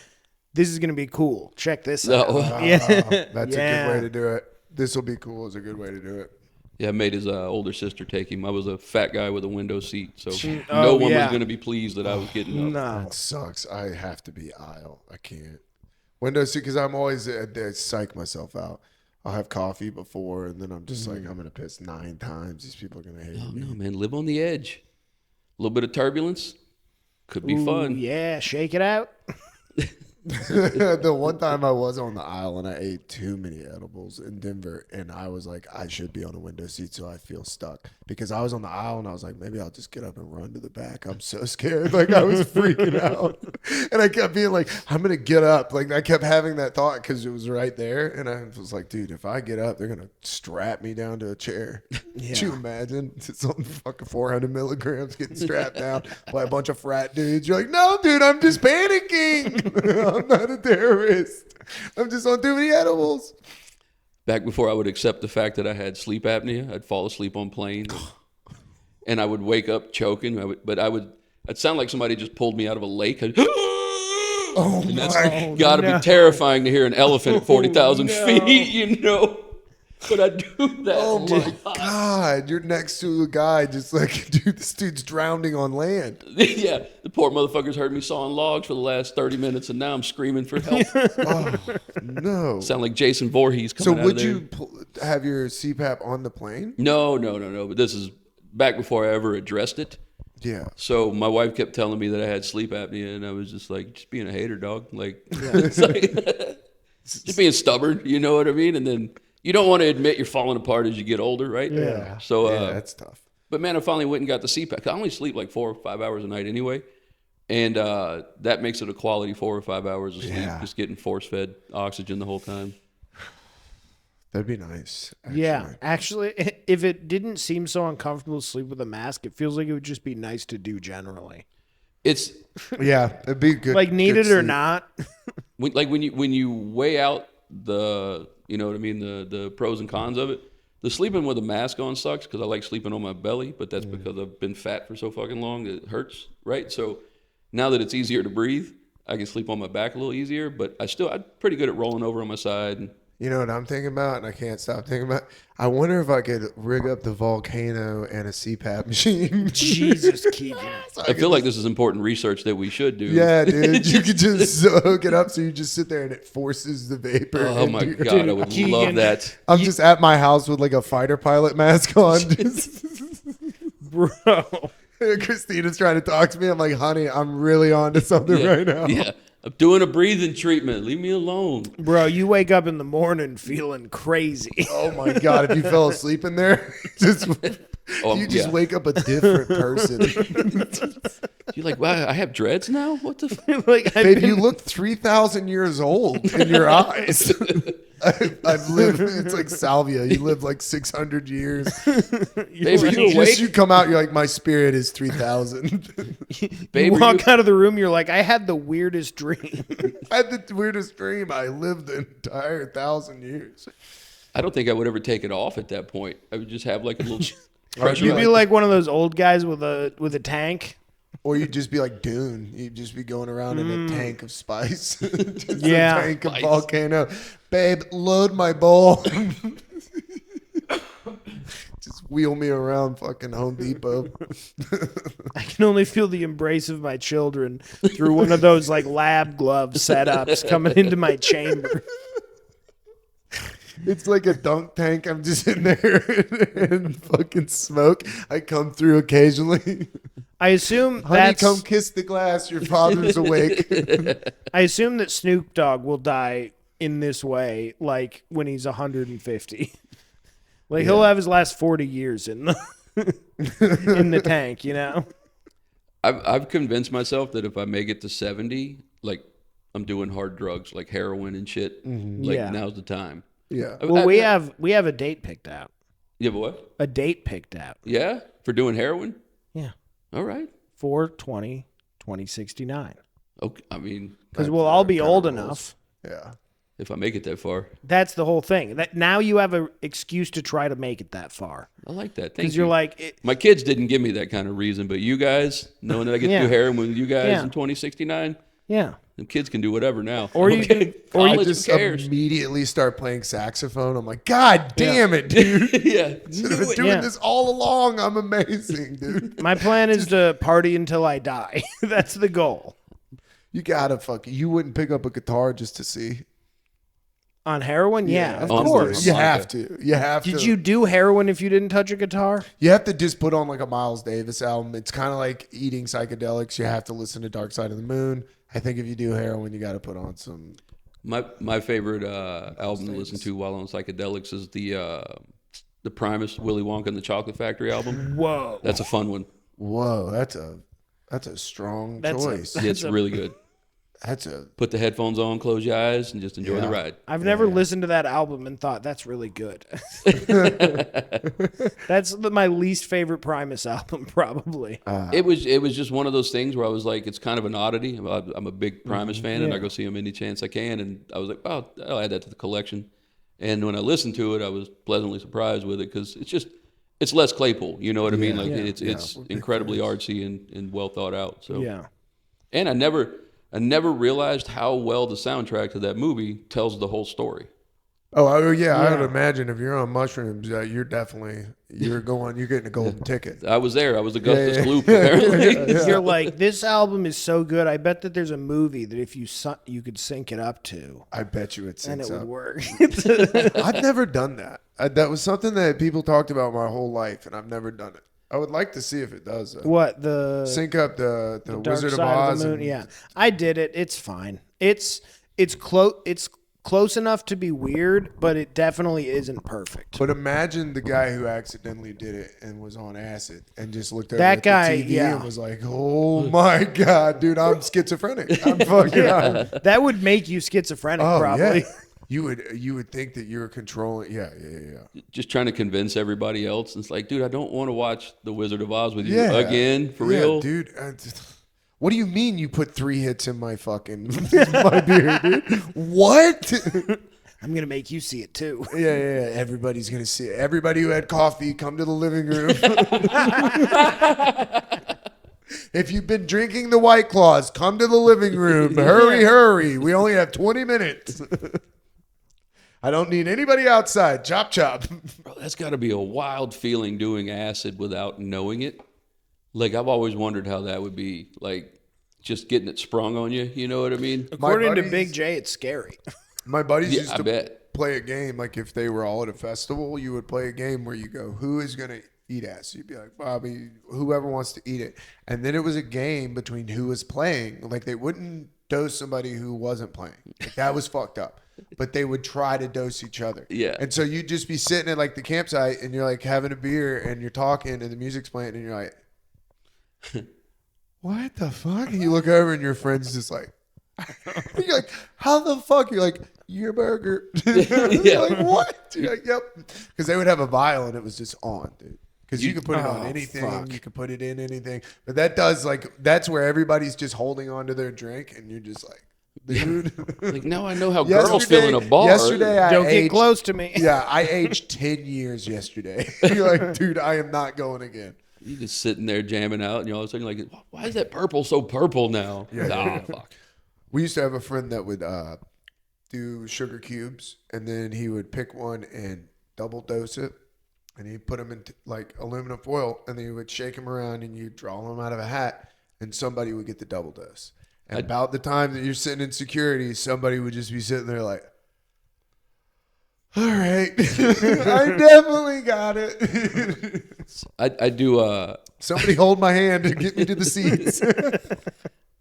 "This is gonna be cool. Check this out." No. Yeah, That's a Yeah. good way to do it. This will be cool. Is a good way to do it. yeah, I made his older sister take him. I was a fat guy with a window seat, so Oh, no one yeah. was going to be pleased that I was getting up. No. It sucks. I have to be aisle. I can't. Window seat because I'm always I psych myself out. I'll have coffee before, and then I'm just like, I'm gonna piss 9 times. These people are gonna hate Oh, me. no, man, live on the edge. A little bit of turbulence could be Ooh, fun. Yeah, shake it out. The one time I was on the aisle and I ate too many edibles in Denver, and I was like, I should be on a window seat so I feel stuck because I was on the aisle and I was like, maybe I'll just get up and run to the back. I'm so scared, like I was freaking out, and I kept being like, I'm gonna get up. Like I kept having that thought because it was right there, and I was like, dude, if I get up, they're gonna strap me down to a chair. Could you imagine? It's on fucking 400 milligrams getting strapped down by a bunch of frat dudes. You're like, no, dude, I'm just panicking. I'm not a terrorist. I'm just on too many edibles. Back before I would accept the fact that I had sleep apnea, I'd fall asleep on planes, and I would wake up choking. I'd sound like somebody just pulled me out of a lake. Oh And that's my! got to no. be terrifying to hear an elephant at 40,000 no. feet, you know. But I do that. Oh my God, you're next to a guy just like, dude, this dude's drowning on land. Yeah, the poor motherfuckers heard me sawing logs for the last 30 minutes, and now I'm screaming for help. Oh, no. Sound like Jason Voorhees So coming out would of there. you have your CPAP on the plane? No. But this is back before I ever addressed it. Yeah. So my wife kept telling me that I had sleep apnea, and I was just like, just being a hater, dog. Like, it's like just being stubborn, you know what I mean? And then you don't want to admit you're falling apart as you get older, right? Yeah. So, yeah, that's tough. but man, I finally went and got the CPAP. I only sleep like 4 or 5 hours a night anyway. And that makes it a quality 4 or 5 hours of sleep, just getting force-fed oxygen the whole time. That'd be nice. Actually. Yeah, actually, if it didn't seem so uncomfortable to sleep with a mask, it feels like it would just be nice to do generally. It's Yeah, it'd be good. Like, need good it or sleep. not. when you weigh out the, you know what I mean, the pros and cons of it. The sleeping with a mask on sucks because I like sleeping on my belly, but that's because I've been fat for so fucking long that it hurts, right? So now that it's easier to breathe, I can sleep on my back a little easier, but I'm pretty good at rolling over on my side. And You know what I'm thinking about, and I can't stop thinking about? I wonder if I could rig up the volcano and a CPAP machine. Jesus, Keegan. I feel like this is important research that we should do. Yeah, dude. You could just hook it up so you just sit there and it forces the vapor. Oh my into your- God, I would Keegan. love that. I'm just at my house with like a fighter pilot mask on. Bro. Christina's trying to talk to me. I'm like, honey, I'm really on to something right now. Yeah. I'm doing a breathing treatment. Leave me alone. Bro, you wake up in the morning feeling crazy. Oh my God, if you fell asleep in there, you just wake up a different person. You're like, wow, I have dreads now? What the f-? Like, Babe, you look 3,000 years old in your eyes. I've lived, it's like salvia. You live like 600 years. Babe, are you Just awake? you come out, you're like, my spirit is 3,000. Babe, you are walk out of the room, you're like, I had the weirdest dream. I had the weirdest dream. I lived the entire 1,000 years. I don't think I would ever take it off at that point. I would just have like a little You'd You'd be like one of those old guys with a tank. Or you'd just be like Dune. You'd just be going around in a tank of spice. Just Yeah. a tank of volcano. Babe, load my bowl. Just wheel me around fucking Home Depot. I can only feel the embrace of my children through one of those like lab glove setups coming into my chamber. It's like a dunk tank. I'm just in there and fucking smoke. I come through occasionally. I assume Honey, that's come kiss the glass. Your father's awake. I assume that Snoop Dogg will die in this way, like when he's 150. Like he'll have his last 40 years in the tank, you know. I've convinced myself that if I make it to 70, like I'm doing hard drugs like heroin and shit. Like Yeah. now's the time. Yeah. Well, we have a date picked out. Yeah, but what? A date picked out. Yeah, for doing heroin. Yeah. All right. 4/20/2069. Okay. I mean, Because we'll all be old enough. Yeah. if I make it that far, That's the whole thing. That now you have an excuse to try to make it that far. I like that. Thank Because you. you're like, My kids didn't give me that kind of reason, but you guys, knowing that I get Yeah. to do heroin with you guys Yeah. in 2069, yeah. the kids can do whatever now. Or you can- or you College, Just who cares? immediately start playing saxophone. I'm like, God damn it, dude. Yeah. I've been doing Yeah. this all along. I'm amazing, dude. My plan is to party until I die. That's the goal. You gotta you wouldn't pick up a guitar just to see. On heroin? Yeah, of on course. You Okay. have to. You have to. Did you do heroin if you didn't touch a guitar? You have to just put on like a Miles Davis album. It's kind of like eating psychedelics. You have to listen to Dark Side of the Moon. I think if you do heroin, you got to put on some. My favorite album to listen to while on psychedelics is the Primus Willy Wonka and the Chocolate Factory album. Whoa. That's a fun one. Whoa, that's a strong choice. It's really good. That's a Put the headphones on, close your eyes, and just enjoy the Yeah. ride. I've never listened to that album and thought that's really good. That's my least favorite Primus album, probably. It was just one of those things where I was like, it's kind of an oddity. I'm a big Primus fan, and I go see him any chance I can. And I was like, oh, I'll add that to the collection. And when I listened to it, I was pleasantly surprised with it because it's Les Claypool. You know what I mean? Like it's incredibly artsy and well thought out. So Yeah. And I never realized how well the soundtrack to that movie tells the whole story. Oh yeah, I would Yeah. imagine if you're on mushrooms, you're getting a golden ticket. I was there. I was Augustus Yeah. Gloop, apparently. You're like, this album is so good. I bet that there's a movie that if you could sync it up to, I bet you it and syncs it would up. work. I've never done that. That was something that people talked about my whole life, and I've never done it. I would like to see if it does. What the Sync up the Dark Wizard of Side Oz. the Moon? And, Yeah, I did it. It's fine. It's close enough to be weird, but it definitely isn't perfect. But imagine the guy who accidentally did it and was on acid and just looked over That at guy, the TV yeah. and was like, "Oh my god, dude, I'm schizophrenic. I'm fucking out." That would make you schizophrenic, Oh probably. yeah. You would think that you're controlling. Yeah. Just trying to convince everybody else. It's like, dude, I don't want to watch The Wizard of Oz with you Yeah. again, for Yeah, real. dude. What do you mean you put 3 hits in my fucking my beer, dude? What? I'm gonna make you see it too. Yeah. Everybody's gonna see it. Everybody who had coffee, come to the living room. If you've been drinking the White Claws, come to the living room. Hurry. We only have 20 minutes. I don't need anybody outside. Chop. Bro, that's got to be a wild feeling doing acid without knowing it. Like, I've always wondered how that would be, like, just getting it sprung on you. You know what I mean? According to buddies- Big J, it's scary. My buddies Yeah, used I to bet. play a game. Like if they were all at a festival, you would play a game where you go, who is going to eat acid? You'd be like, Bobby, whoever wants to eat it. And then it was a game between who was playing. Like they wouldn't dose somebody who wasn't playing. Like, that was fucked up. But they would try to dose each other. Yeah. And so you'd just be sitting at like the campsite and you're like having a beer and you're talking and the music's playing and you're like, what the fuck? And you look over and your friend's just like, you're like, how the fuck? You're like, your burger. You're like, what? You're like, yep. Because they would have a vial and it was just on, dude. Because you could put it on anything. Fuck. You could put it in anything. But that does like, that's where everybody's just holding on to their drink and you're just like, dude. Like, now I know how girls feel in a bar. Yesterday I Don't get aged, close to me. yeah, I aged 10 years yesterday. You're like, dude, I am not going again. You just sitting there jamming out, and you're all of a sudden like, why is that purple so purple now? Fuck. We used to have a friend that would do sugar cubes, and then he would pick one and double dose it, and he'd put them in like aluminum foil, and then he would shake them around, and you'd draw them out of a hat, and somebody would get the double dose. And about the time that you're sitting in security, somebody would just be sitting there like, all right, I definitely got it. I do Somebody hold my hand and get me to the seats.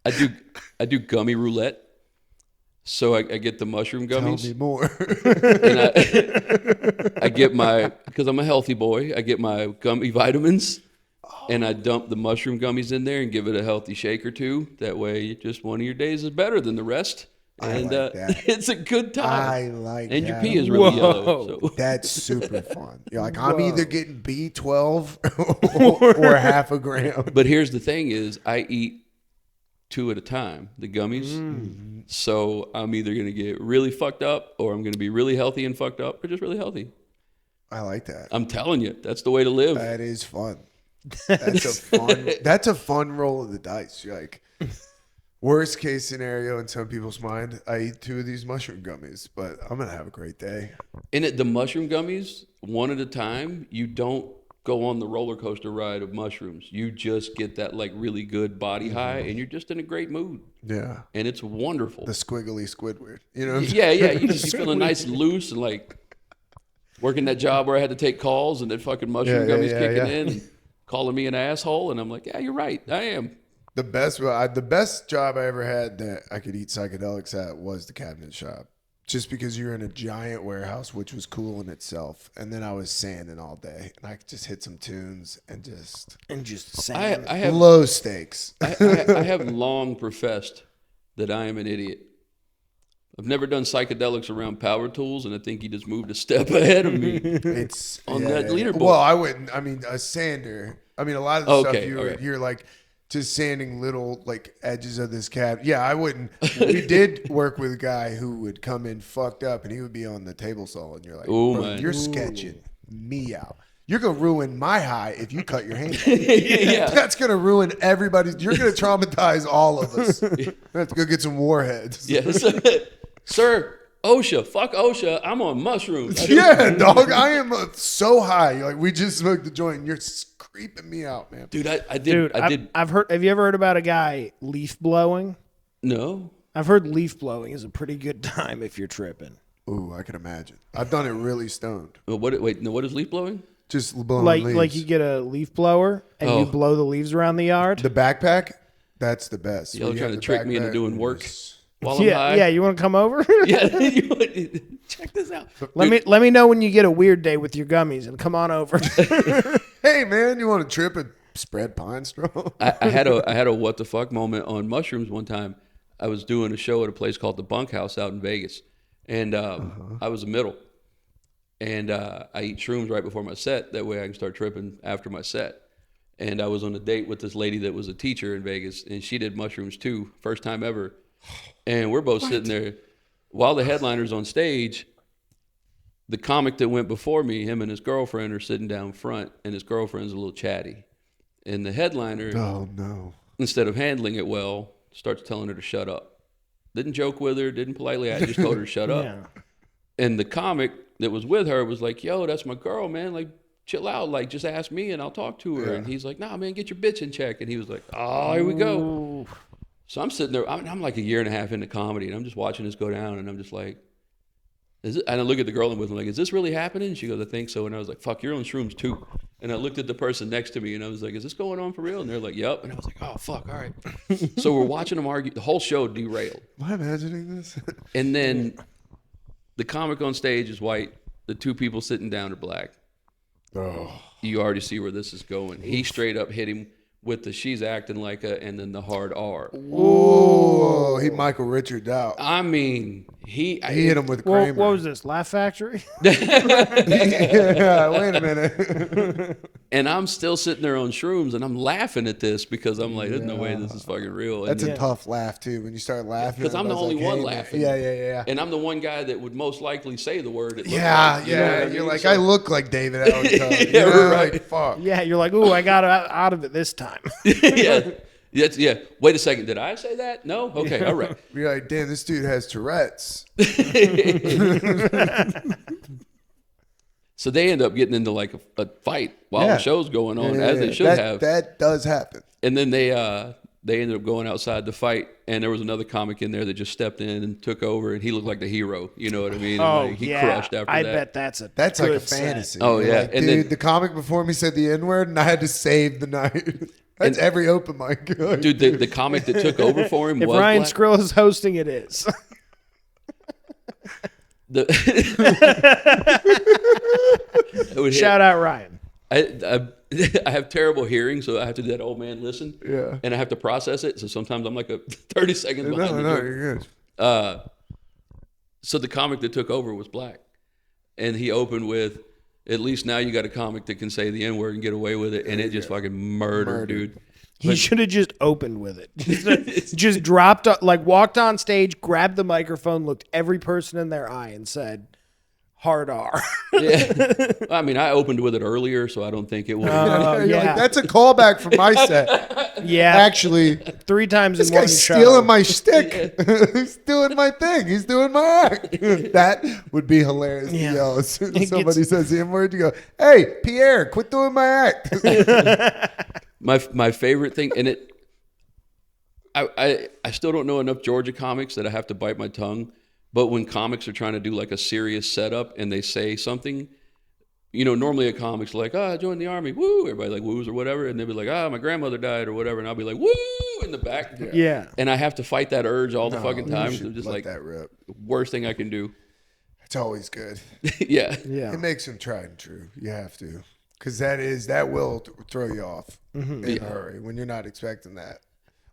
I do gummy roulette. So I get the mushroom Tell gummies. me more. And I get because I'm a healthy boy, I get my gummy vitamins and I dump the mushroom gummies in there and give it a healthy shake or two. That way, just one of your days is better than the rest. And like that. it's a good time. I like and your that. pee is really Whoa. yellow. So. That's super fun. You're like, I'm either getting B12 or half a gram. But here's the thing is I eat 2 at a time, the gummies. So I'm either going to get really fucked up or I'm going to be really healthy and fucked up or just really healthy. I like that. I'm telling you, that's the way to live. That is fun. That's a fun roll of the dice. You're like, worst case scenario in some people's mind, I eat 2 of these mushroom gummies, but I'm going to have a great day. And the mushroom gummies, one at a time, you don't go on the roller coaster ride of mushrooms. You just get that like really good body high and you're just in a great mood. Yeah. And it's wonderful. The squiggly Squidward. You know? Yeah. You just feeling nice and loose and like working that job where I had to take calls and that fucking mushroom gummies kicking in and calling me an asshole. And I'm like, yeah, you're right. I am. The best job I ever had that I could eat psychedelics at was the cabinet shop. Just because you're in a giant warehouse, which was cool in itself. And then I was sanding all day. And I could just hit some tunes and just sand. I have low stakes. I have long professed that I am an idiot. I've never done psychedelics around power tools, and I think he just moved a step ahead of me. It's On that leaderboard. Well, I wouldn't. I mean, a sander. I mean, a lot of the stuff Okay. you're like just sanding little like edges of this cab. Yeah, I wouldn't. We did work with a guy who would come in fucked up, and he would be on the table saw, and you're like, Oh, bro, man. you're sketching me out. You're gonna ruin my high if you cut your hand. Yeah. That's gonna ruin everybody's. You're gonna traumatize all of us. I have to go get some warheads. Yes. Sir, OSHA, fuck OSHA. I'm on mushrooms. Yeah, dog. I am so high. Like we just smoked the joint. And you're creeping me out, man. Dude, I did. Dude, I did. I've heard. Have you ever heard about a guy leaf blowing? No. I've heard leaf blowing is a pretty good time if you're tripping. Ooh, I can imagine. I've done it really stoned. Well, what is leaf blowing? Just blowing leaves. Like you get a leaf blower and you blow the leaves around the yard. The backpack, that's the best. Y'all When you trying have to the trick me into backpack, doing work while I'm Yeah, high? yeah. You want to come over? Yeah. Check this out. Let me know when you get a weird day with your gummies and come on over. Hey, man, you want to trip and spread pine straw? I had a what the fuck moment on mushrooms one time. I was doing a show at a place called the Bunkhouse out in Vegas, and I was a middle, and I eat shrooms right before my set. That way I can start tripping after my set. And I was on a date with this lady that was a teacher in Vegas, and she did mushrooms too, first time ever. And we're both sitting there while the headliner's on stage. The comic that went before me, him and his girlfriend are sitting down front, and his girlfriend's a little chatty. And the headliner, Oh, no. instead of handling it well, starts telling her to shut up. Didn't joke with her, didn't politely act, just told her to shut up. Yeah. And the comic that was with her was like, yo, that's my girl, man. Like, chill out. Like, just ask me and I'll talk to her. Yeah. And he's like, nah, man, get your bitch in check. And he was like, oh, here we go. So I'm sitting there. I'm like a year and a half into comedy, and I'm just watching this go down, and I'm just like, is it? And I look at the girl I'm with, and I'm like, is this really happening? And she goes, I think so. And I was like, fuck, you're on shrooms too. And I looked at the person next to me, and I was like, is this going on for real? And they're like, yep. And I was like, oh, fuck, all right. So we're watching them argue. The whole show derailed. Am I imagining this? And then the comic on stage is white. The two people sitting down are black. Oh. You already see where this is going. He straight up hit him with the she's acting like a, and then the hard R. Whoa, he Michael Richards out. I mean, he hit him with Kramer. What was this? Laugh Factory? Yeah, wait a minute. And I'm still sitting there on shrooms, and I'm laughing at this because I'm like, there's no way this is fucking real. That's And a tough laugh, too, when you start laughing. because I'm the only one hey, laughing. Yeah. And I'm the one guy that would most likely say the word. It looked Yeah, like, you know what I You're mean? like, So- I look like David Allen. Yeah, right. Like, fuck. Yeah, you're like, ooh, I got out of it this time. yeah. Yeah. Wait a second. Did I say that? No? Okay. All right. You're like, damn, this dude has Tourette's. So they end up getting into like a fight while the show's going on, as they should have. That does happen. And then they ended up going outside to fight, and there was another comic in there that just stepped in and took over, and he looked like the hero. You know what I mean? Oh, And like, he yeah. crushed after I that. bet that's a That's like a good set. fantasy. Oh, You're yeah. like, And dude, then- the comic before me said the N-word, and I had to save the night. That's every open mic. Dude, the comic that took over for him If was Ryan black. Skrill is hosting, it is. The- It would hit- Shout out Ryan. I have terrible hearing, so I have to do that old man listen. Yeah. And I have to process it. So sometimes I'm like a 30 seconds behind the No, joke. you're good. So the comic that took over was black. And he opened with, at least now you got a comic that can say the N-word and get away with it. And it just fucking murdered, dude. He should have just opened with it. Just dropped, walked on stage, grabbed the microphone, looked every person in their eye, and said, "Hard R." Yeah. I mean, I opened with it earlier, so I don't think it would. Oh, You're yeah. like, that's a callback from my set. Yeah, Actually, 3 times this in one guy's show. stealing my shtick. He's doing my thing. He's doing my act. That would be hilarious to Yeah. yell as soon It as somebody gets- says the N-word. You go, hey, Pierre, quit doing my act. My favorite thing, and it, I still don't know enough Georgia comics that I have to bite my tongue. But when comics are trying to do like a serious setup and they say something, you know, normally a comic's like, I joined the army, woo, everybody like woos or whatever, and they'll be like, my grandmother died or whatever, and I'll be like, woo, in the back. Yeah. And I have to fight that urge all the fucking You time. should I'm just let like, that rip. worst thing I can do. It's always good. Yeah. Yeah. It makes him tried and true. You have to. Because that will throw you off in a hurry when you're not expecting that.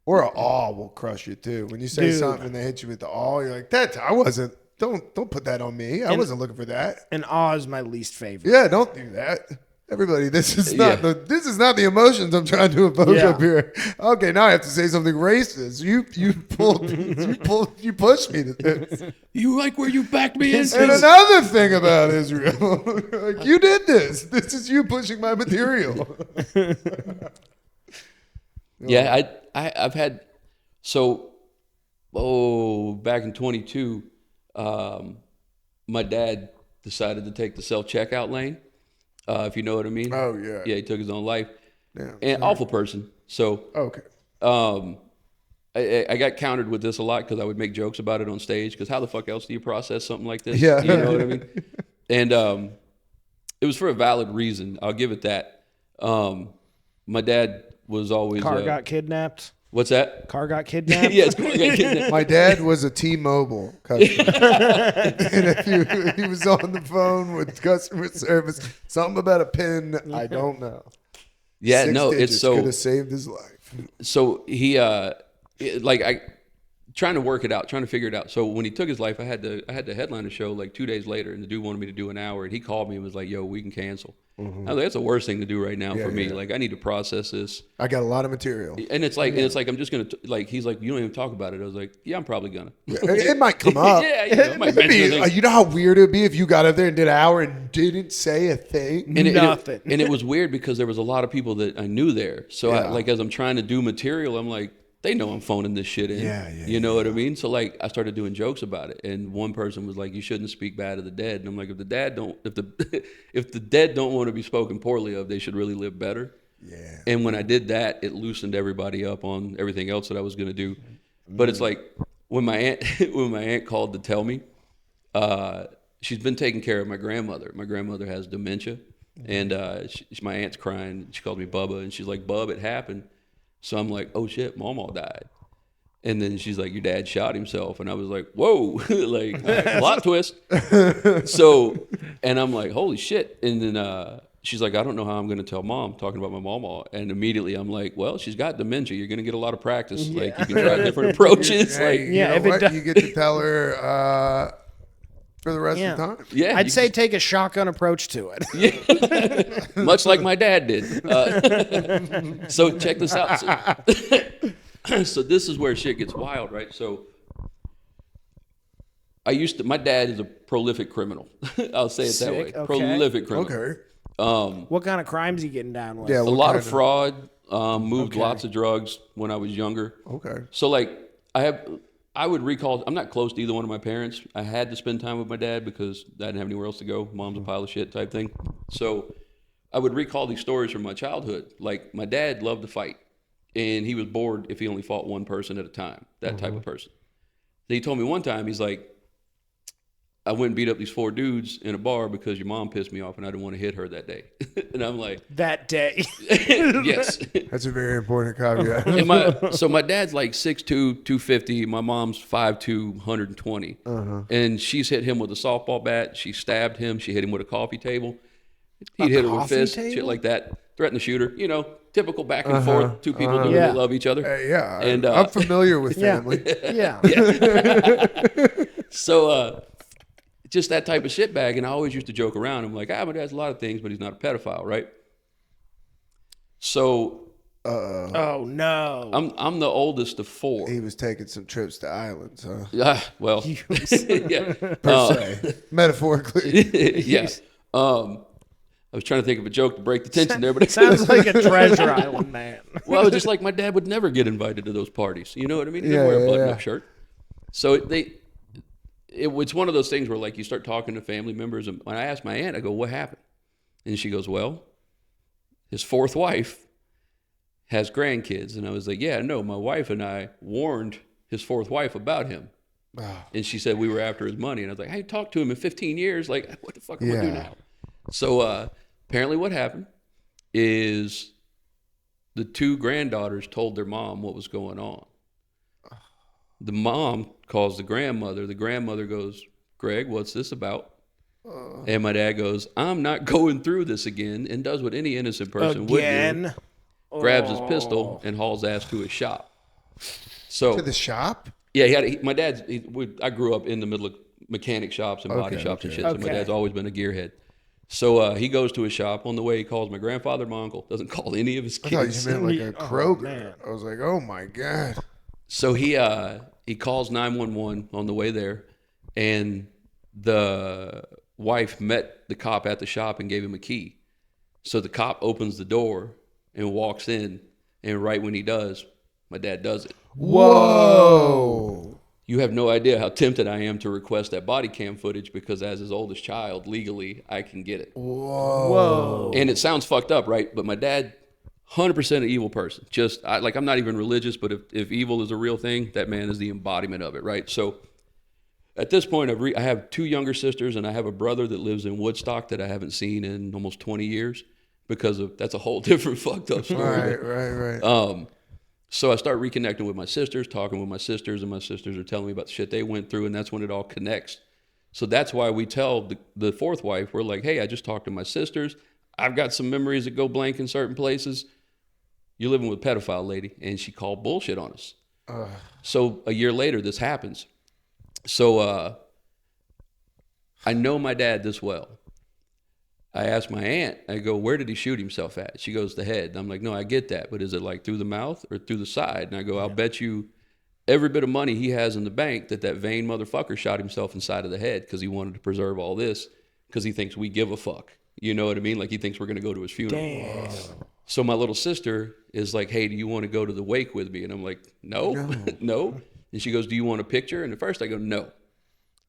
Or an awe will crush you too. When you say Dude. something and they hit you with the awe, you're like, I wasn't. Don't put that on me. I wasn't looking for that. And awe is my least favorite. Yeah, don't do that. Everybody, this is not Yeah. this is not the emotions I'm trying to evoke Yeah. up here. Okay, now I have to say something racist. You pushed me to this. You like where you backed me into? And another thing about Israel, like, you did this. This is you pushing my material. Yeah, I've had, back in 22, my dad decided to take the self-checkout lane, if you know what I mean. Oh, yeah. Yeah, he took his own life. Damn, And sorry. awful person. So Okay. I got countered with this a lot because I would make jokes about it on stage, because how the fuck else do you process something like this? Yeah. You know what I mean? And it was for a valid reason. I'll give it that. My dad was always... Car got kidnapped. What's that? Car got kidnapped. Yeah, it's car got kidnapped. My dad was a T-Mobile customer. And if he was on the phone with customer service, something about a pin, I don't know. Yeah, 6 no, digits it's so... could have saved his life. So he, trying to work it out, trying to figure it out. So when he took his life, I had to headline a show like 2 days later, and the dude wanted me to do an hour, and he called me and was like, "Yo, we can cancel." I was like, "That's the worst thing to do right now for me. Yeah. Like, I need to process this." I got a lot of material. And it's like, I'm just gonna like. He's like, "You don't even talk about it." I was like, "Yeah, I'm probably gonna." It might come up. Yeah, it might mention things. You know how weird it would be if you got up there and did an hour and didn't say a thing? Nothing. And it was weird because there was a lot of people that I knew there. So Yeah. as I'm trying to do material, I'm like, they know I'm phoning this shit in. You know what I mean? So like, I started doing jokes about it, and one person was like, "You shouldn't speak bad of the dead." And I'm like, if the dead don't want to be spoken poorly of, they should really live better. Yeah. And when I did that, it loosened everybody up on everything else that I was gonna do. But it's like when my aunt called to tell me, she's been taking care of my grandmother. My grandmother has dementia, and my aunt's crying. She called me Bubba, and she's like, "Bub, it happened." So I'm like, "Oh shit, Mama died." And then she's like, "Your dad shot himself." And I was like, "Whoa," like plot twist. So, and I'm like, "Holy shit." And then she's like, "I don't know how I'm going to tell Mom," talking about my mama. And immediately I'm like, "Well, she's got dementia. You're going to get a lot of practice. Like, you can try different approaches." Hey, Like, you Yeah, know if it what? does- You get to tell her for the rest of the time. yeah, I'd say take a shotgun approach to it. much like my dad did. So check this out. So this is where shit gets wild, right? So my dad is a prolific criminal. I'll say it that way. Sick, okay. Prolific criminal. Okay. What kind of crimes you getting down with? Yeah. A what lot kind of fraud, moved lots of drugs when I was younger. Okay. So like I would recall, I'm not close to either one of my parents. I had to spend time with my dad because I didn't have anywhere else to go. Mom's a pile of shit type thing. So I would recall these stories from my childhood. Like, my dad loved to fight, and he was bored if he only fought one person at a time, that type of person. Then he told me one time, he's like, "I went and beat up these 4 dudes in a bar because your mom pissed me off and I didn't want to hit her that day." And I'm like, That day. yes. That's a very important caveat. And so my dad's like 6'2", 250. My mom's 5'2", 120. And she's hit him with a softball bat. She stabbed him. She hit him with a coffee table. He'd hit her with coffee fists, shit table? like that. Threatened to shoot her. You know, typical back and forth. 2 people doing Yeah. they love each other. Yeah. And I'm familiar with Yeah. family. Yeah. So just that type of shitbag. And I always used to joke around. I'm like, my dad's a lot of things, but he's not a pedophile, right? So Oh no. I'm the oldest of 4. He was taking some trips to islands, huh? Well, yeah. Per se. Metaphorically. Yeah. I was trying to think of a joke to break the tension there, but Sounds like a treasure island man. well, it was just like my dad would never get invited to those parties. You know what I mean? He didn't Yeah, wear a yeah, button-up yeah. shirt. So it's one of those things where like you start talking to family members, and when I asked my aunt, I go, "What happened?" And she goes, "Well, his 4th wife has grandkids." And I was like, "Yeah, no, my wife and I warned his 4th wife about him." And she said we were after his money. And I was like, "I talked to him in 15 years. Like, what the fuck am I doing now?" So apparently what happened is the 2 granddaughters told their mom what was going on. The mom calls the grandmother. The grandmother goes, "Greg, what's this about?" And my dad goes, "I'm not going through this again," and does what any innocent person would do. Again. Grabs his pistol and hauls ass to his shop. So To the shop? yeah, my dad's. I grew up in the middle of mechanic shops and body shops and shit. So my Okay. dad's always been a gearhead. So he goes to his shop. On the way, he calls my grandfather, my uncle. Doesn't call any of his I thought kids. you meant like a Kroger. man. I was like, oh my God. So he calls 911 on the way there, and the wife met the cop at the shop and gave him a key. So the cop opens the door and walks in, and right when he does, my dad does it. Whoa. you have no idea how tempted I am to request that body cam footage because as his oldest child, legally, I can get it. Whoa. And it sounds fucked up, right? But my dad, 100% an evil person. I'm not even religious, but if evil is a real thing, that man is the embodiment of it, right? So at this point, I have 2 younger sisters, and I have a brother that lives in Woodstock that I haven't seen in almost 20 years because that's a whole different fucked up story. Right. So I start reconnecting with my sisters, talking with my sisters, and my sisters are telling me about the shit they went through, and that's when it all connects. So that's why we tell the fourth wife, we're like, hey, I just talked to my sisters. I've got some memories that go blank in certain places. You're living with a pedophile lady, and she called bullshit on us. So a year later, this happens. So I know my dad this well. I asked my aunt, I go, where did he shoot himself at? She goes, the head. And I'm like, no, I get that, but is it like through the mouth or through the side? And I go, I'll bet you every bit of money he has in the bank that vain motherfucker shot himself inside of the head because he wanted to preserve all this because he thinks we give a fuck. You know what I mean? Like he thinks we're going to go to his funeral. Damn. So my little sister is like, hey, do you want to go to the wake with me? And I'm like, no. No. And she goes, do you want a picture? And at first I go, no.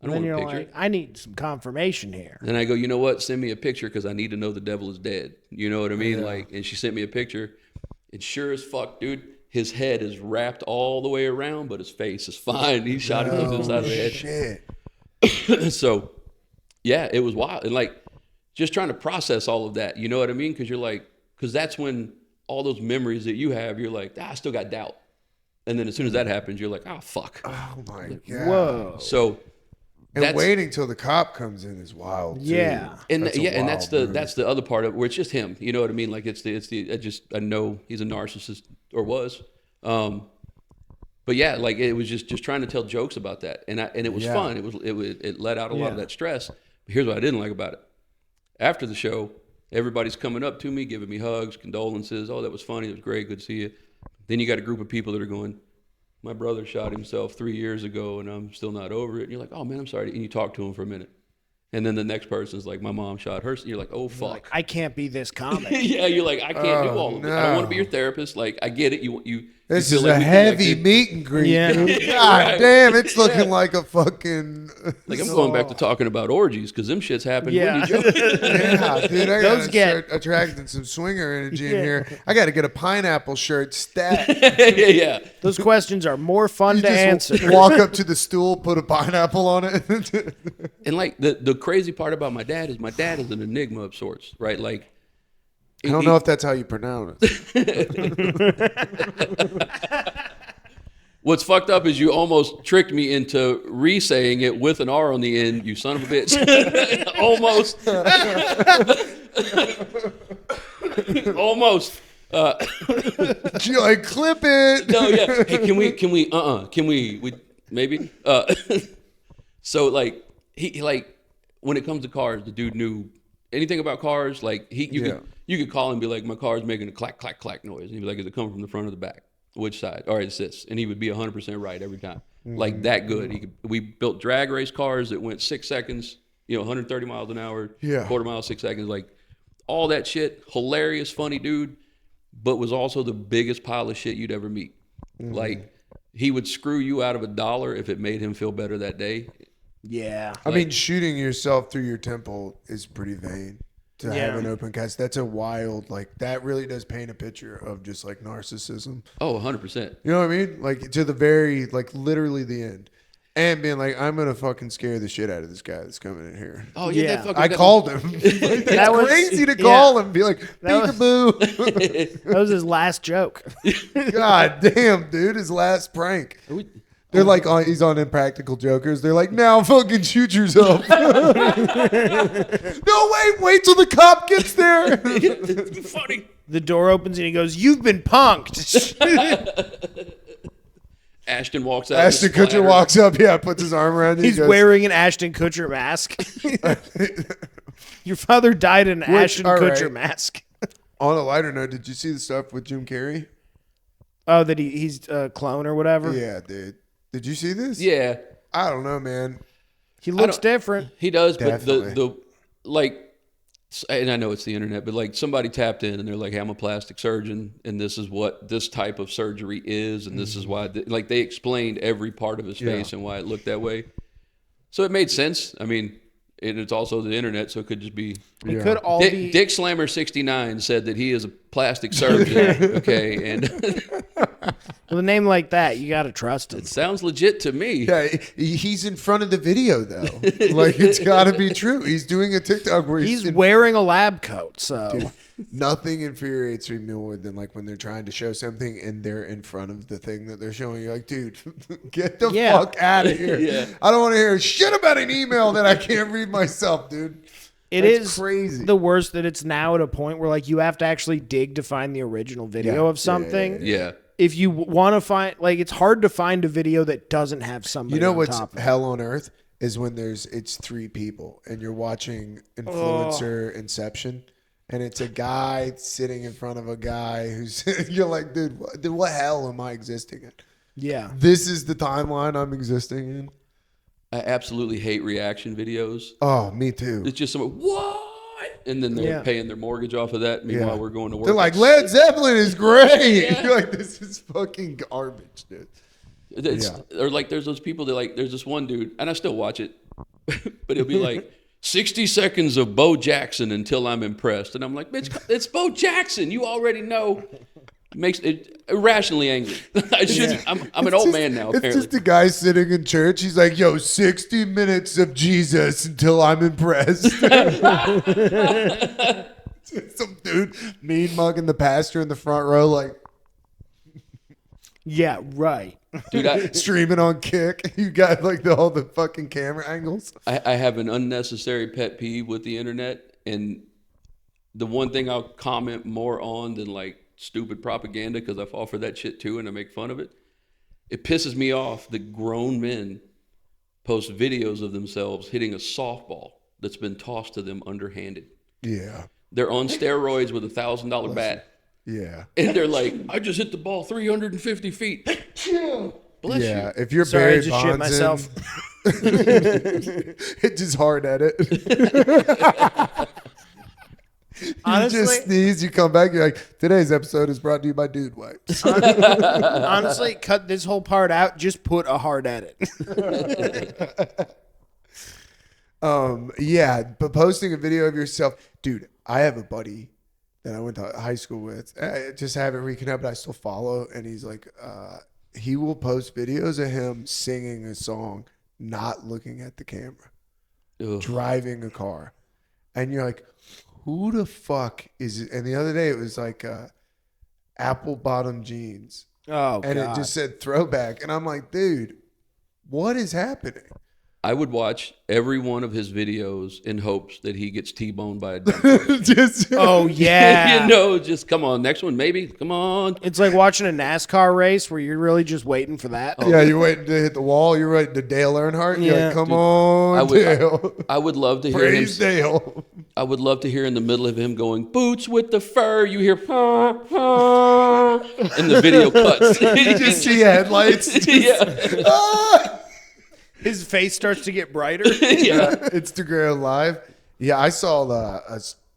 I don't And then want a you're picture. like, I need some confirmation here. And I go, you know what? Send me a picture because I need to know the devil is dead. You know what I mean? Yeah. Like, and she sent me a picture. And sure as fuck, dude, his head is wrapped all the way around, but his face is fine. He shot himself inside of the head. Shit. So, yeah, it was wild. And like, just trying to process all of that. You know what I mean? Because you're like, because that's when all those memories that you have, you're like, I still got doubt. And then as soon as that happens, you're like, oh, fuck. Oh my God. Whoa. So, And waiting till the cop comes in is wild. Too. Yeah. and That's a and wild that's the other part of it where it's just him. You know what I mean? Like I know he's a narcissist or was. But yeah, like it was just trying to tell jokes about that, and it was fun. It let out a lot of that stress. But here's what I didn't like about it. After the show, everybody's coming up to me, giving me hugs, condolences. Oh, that was funny. It was great. Good to see you. Then you got a group of people that are going, my brother shot himself 3 years ago and I'm still not over it. And you're like, oh man, I'm sorry. And you talk to him for a minute. And then the next person's like, my mom shot her. You're like, oh fuck. Like, I can't be this comic. Yeah, you're like, I can't do all of it. I don't want to be your therapist. Like, I get it. This you is feel a like we heavy connected. meet and greet. Yeah. Dude. God damn, it's looking like a fucking. Like I'm going back to talking about orgies because them shits happen. Yeah. When you joke. Yeah, dude, I Those gotta get- start attracting some swinger energy in here. I got to get a pineapple shirt stat. Yeah. Those questions are more fun to answer. walk up to the stool, put a pineapple on it. And like the crazy part about my dad is an enigma of sorts, right? Like I don't know if that's how you pronounce it. what's fucked up is you almost tricked me into re-saying it with an R on the end, you son of a bitch. Almost. Almost. You're like, clip it. No, yeah. Hey, can we maybe? So like he like when it comes to cars, the dude knew anything about cars. Like you could call him and be like, my car's making a clack clack clack noise, and he'd be like, is it coming from the front or the back? Which side? All right, it's this, and he would be 100% right every time. Like that good. We built drag race cars that went 6 seconds, 130 miles an hour, quarter mile, 6 seconds, like all that shit. Hilarious, funny dude, but was also the biggest pile of shit you'd ever meet. Like he would screw you out of $1 if it made him feel better that day. Yeah. I mean, shooting yourself through your temple is pretty vain. To have an open cast, that's a wild, like, that really does paint a picture of just like narcissism. Oh, 100%. You know what I mean? Like, to the very, like, literally the end. And being like, I'm going to fucking scare the shit out of this guy that's coming in here. Oh, yeah. Yeah. That fucking, I called him. That's was- crazy to call him and be like, That was- peekaboo. That was his last joke. God damn, dude, his last prank. They're like, he's on Impractical Jokers. They're like, now fucking shoot yourself. No, wait till the cop gets there. funny. The door opens and he goes, "You've been punked." Ashton walks out. Ashton just Kutcher splattered. walks up, puts his arm around you. He's wearing an Ashton Kutcher mask. Your father died in an Ashton all Kutcher right. mask. On a lighter note, did you see the stuff with Jim Carrey? Oh, that he's a clone or whatever. Yeah, dude. Did you see this? Yeah, I don't know, man. He looks different. he does. Definitely. But the like and I know it's the internet, but like somebody tapped in and they're like, hey, I'm a plastic surgeon and this is what this type of surgery is. And this is why, like they explained every part of his face and why it looked that way. So it made sense. I mean, it's also the internet, so it could just be. It could all be. Dick Slammer 69 said that he is a plastic surgeon. Okay, and With a name like that, you got to trust him. it sounds legit to me. Yeah, he's in front of the video though. Like it's got to be true. He's doing a TikTok where He's wearing a lab coat, so. Dude, nothing infuriates me more than like when they're trying to show something and they're in front of the thing that they're showing. You're like, dude, get the fuck out of here. Yeah. I don't want to hear shit about an email that I can't read myself, dude. It is crazy. The worst that it's now at a point where like you have to actually dig to find the original video of something. Yeah. If you want to find, like, it's hard to find a video that doesn't have somebody. You know on what's top of it. hell on earth is when it's 3 people and you're watching influencer Inception. And it's a guy sitting in front of a guy who's, you're like, dude, what hell am I existing in? Yeah. This is the timeline I'm existing in. I absolutely hate reaction videos. Oh, me too. It's just someone, what? And then they're paying their mortgage off of that. Meanwhile, we're going to work. They're like, Led Zeppelin is great. You're like, this is fucking garbage, dude. Or like, there's those people that like, there's this one dude, and I still watch it, but it'll be like, 60 seconds of Bo Jackson until I'm impressed. And I'm like, bitch, it's Bo Jackson. You already know. Makes it irrationally angry. I shouldn't. I'm an old man now, apparently. It's just a guy sitting in church. He's like, yo, 60 minutes of Jesus until I'm impressed. Some dude mean mugging the pastor in the front row, like, Yeah, right. Dude, streaming on Kick. You got like all the fucking camera angles. I have an unnecessary pet peeve with the internet. And the one thing I'll comment more on than like stupid propaganda, because I fall for that shit too and I make fun of it. It pisses me off that grown men post videos of themselves hitting a softball that's been tossed to them underhanded. Yeah. They're on steroids with $1,000 bat. Yeah. And they're like, I just hit the ball 350 feet. Bless Yeah. you. If you're Sorry, I Barry just shit Bonds, myself. it's just hard at it. Honestly, You just sneeze, you come back, you're like, today's episode is brought to you by Dude Wipes. honestly, cut this whole part out. Just put a hard edit. Yeah, but posting a video of yourself, dude, I have a buddy that I went to high school with. I just haven't reconnected, but I still follow. And he's like, he will post videos of him singing a song, not looking at the camera, driving a car. And you're like, who the fuck is it? And the other day it was like apple bottom jeans. Oh, and God. it just said throwback. And I'm like, dude, what is happening? I would watch every one of his videos in hopes that he gets T-boned by a dump truck. Just Oh, yeah. You know, just come on, next one, maybe. Come on. It's like watching a NASCAR race where you're really just waiting for that. Yeah, you're waiting to hit the wall. You're waiting to Dale Earnhardt. You're Yeah. like, come on, Dale. I would love to hear Praise him. Dale. I would love to hear in the middle of him going, boots with the fur. You hear, and the video cuts. You just see headlights. Yeah. His face starts to get brighter. Instagram Live. Yeah, I saw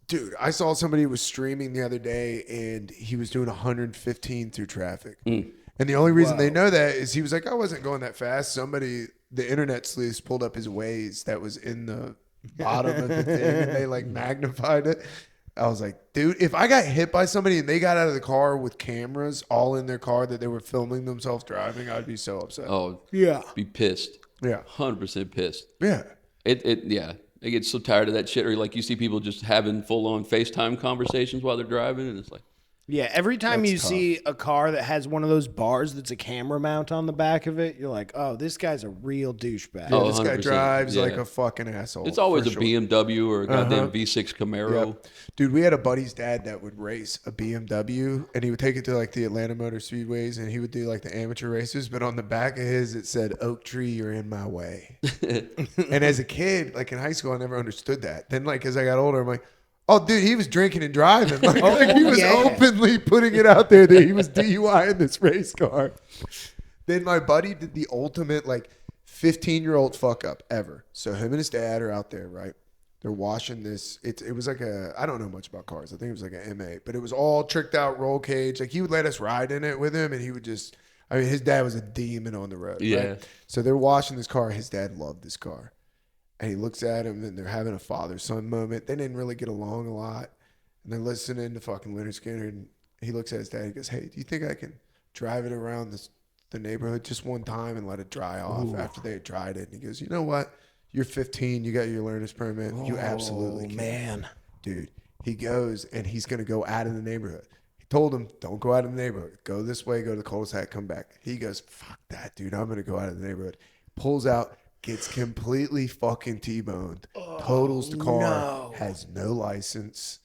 dude, I saw somebody was streaming the other day and he was doing 115 through traffic. And the only reason they know that is he was like, I wasn't going that fast. The internet sleuths pulled up his Waze that was in the bottom of the thing and they like magnified it. I was like, dude, if I got hit by somebody and they got out of the car with cameras all in their car that they were filming themselves driving, I'd be so upset. Oh, Yeah. be pissed. Yeah. 100% pissed. Yeah. Yeah. I get so tired of that shit. Or like you see people just having full on FaceTime conversations while they're driving, and it's like, Yeah, every time That's you tough. see a car that has one of those bars that's a camera mount on the back of it, you're like, oh, this guy's a real douchebag. Oh, This guy 100%, drives yeah. like a fucking asshole. it's always for a sure. BMW or a goddamn V6 Camaro. Yep. Dude, we had a buddy's dad that would race a BMW and he would take it to like the Atlanta Motor Speedways and he would do like the amateur races, but on the back of his it said, Oak Tree, you're in my way. And as a kid, like in high school, I never understood that. Then like as I got older, I'm like, oh, dude, he was drinking and driving. Like he was openly putting it out there that he was DUI in this race car. Then my buddy did the ultimate like 15-year-old fuck up ever. So him and his dad are out there, right? They're washing this. It was like I don't know much about cars. I think it was like an M8, but it was all tricked out roll cage. Like he would let us ride in it with him, and he would just. I mean, his dad was a demon on the road. Yeah. Right? So they're washing this car. His dad loved this car, and he looks at him, and they're having a father-son moment. They didn't really get along a lot, and they're listening to fucking Leonard Skinner, and he looks at his dad. He goes, "Hey, do you think I can drive it around the neighborhood just one time and let it dry off after they had dried it?" And he goes, "You know what? You're 15. You got your learner's permit. You absolutely can." Man. Dude, he goes and he's going to go out of the neighborhood. He told him, don't go out of the neighborhood. Go this way, go to the cul-de-sac, come back. He goes, fuck that, dude. I'm going to go out of the neighborhood. Pulls out, gets completely fucking T-boned. Totals the car, has no license.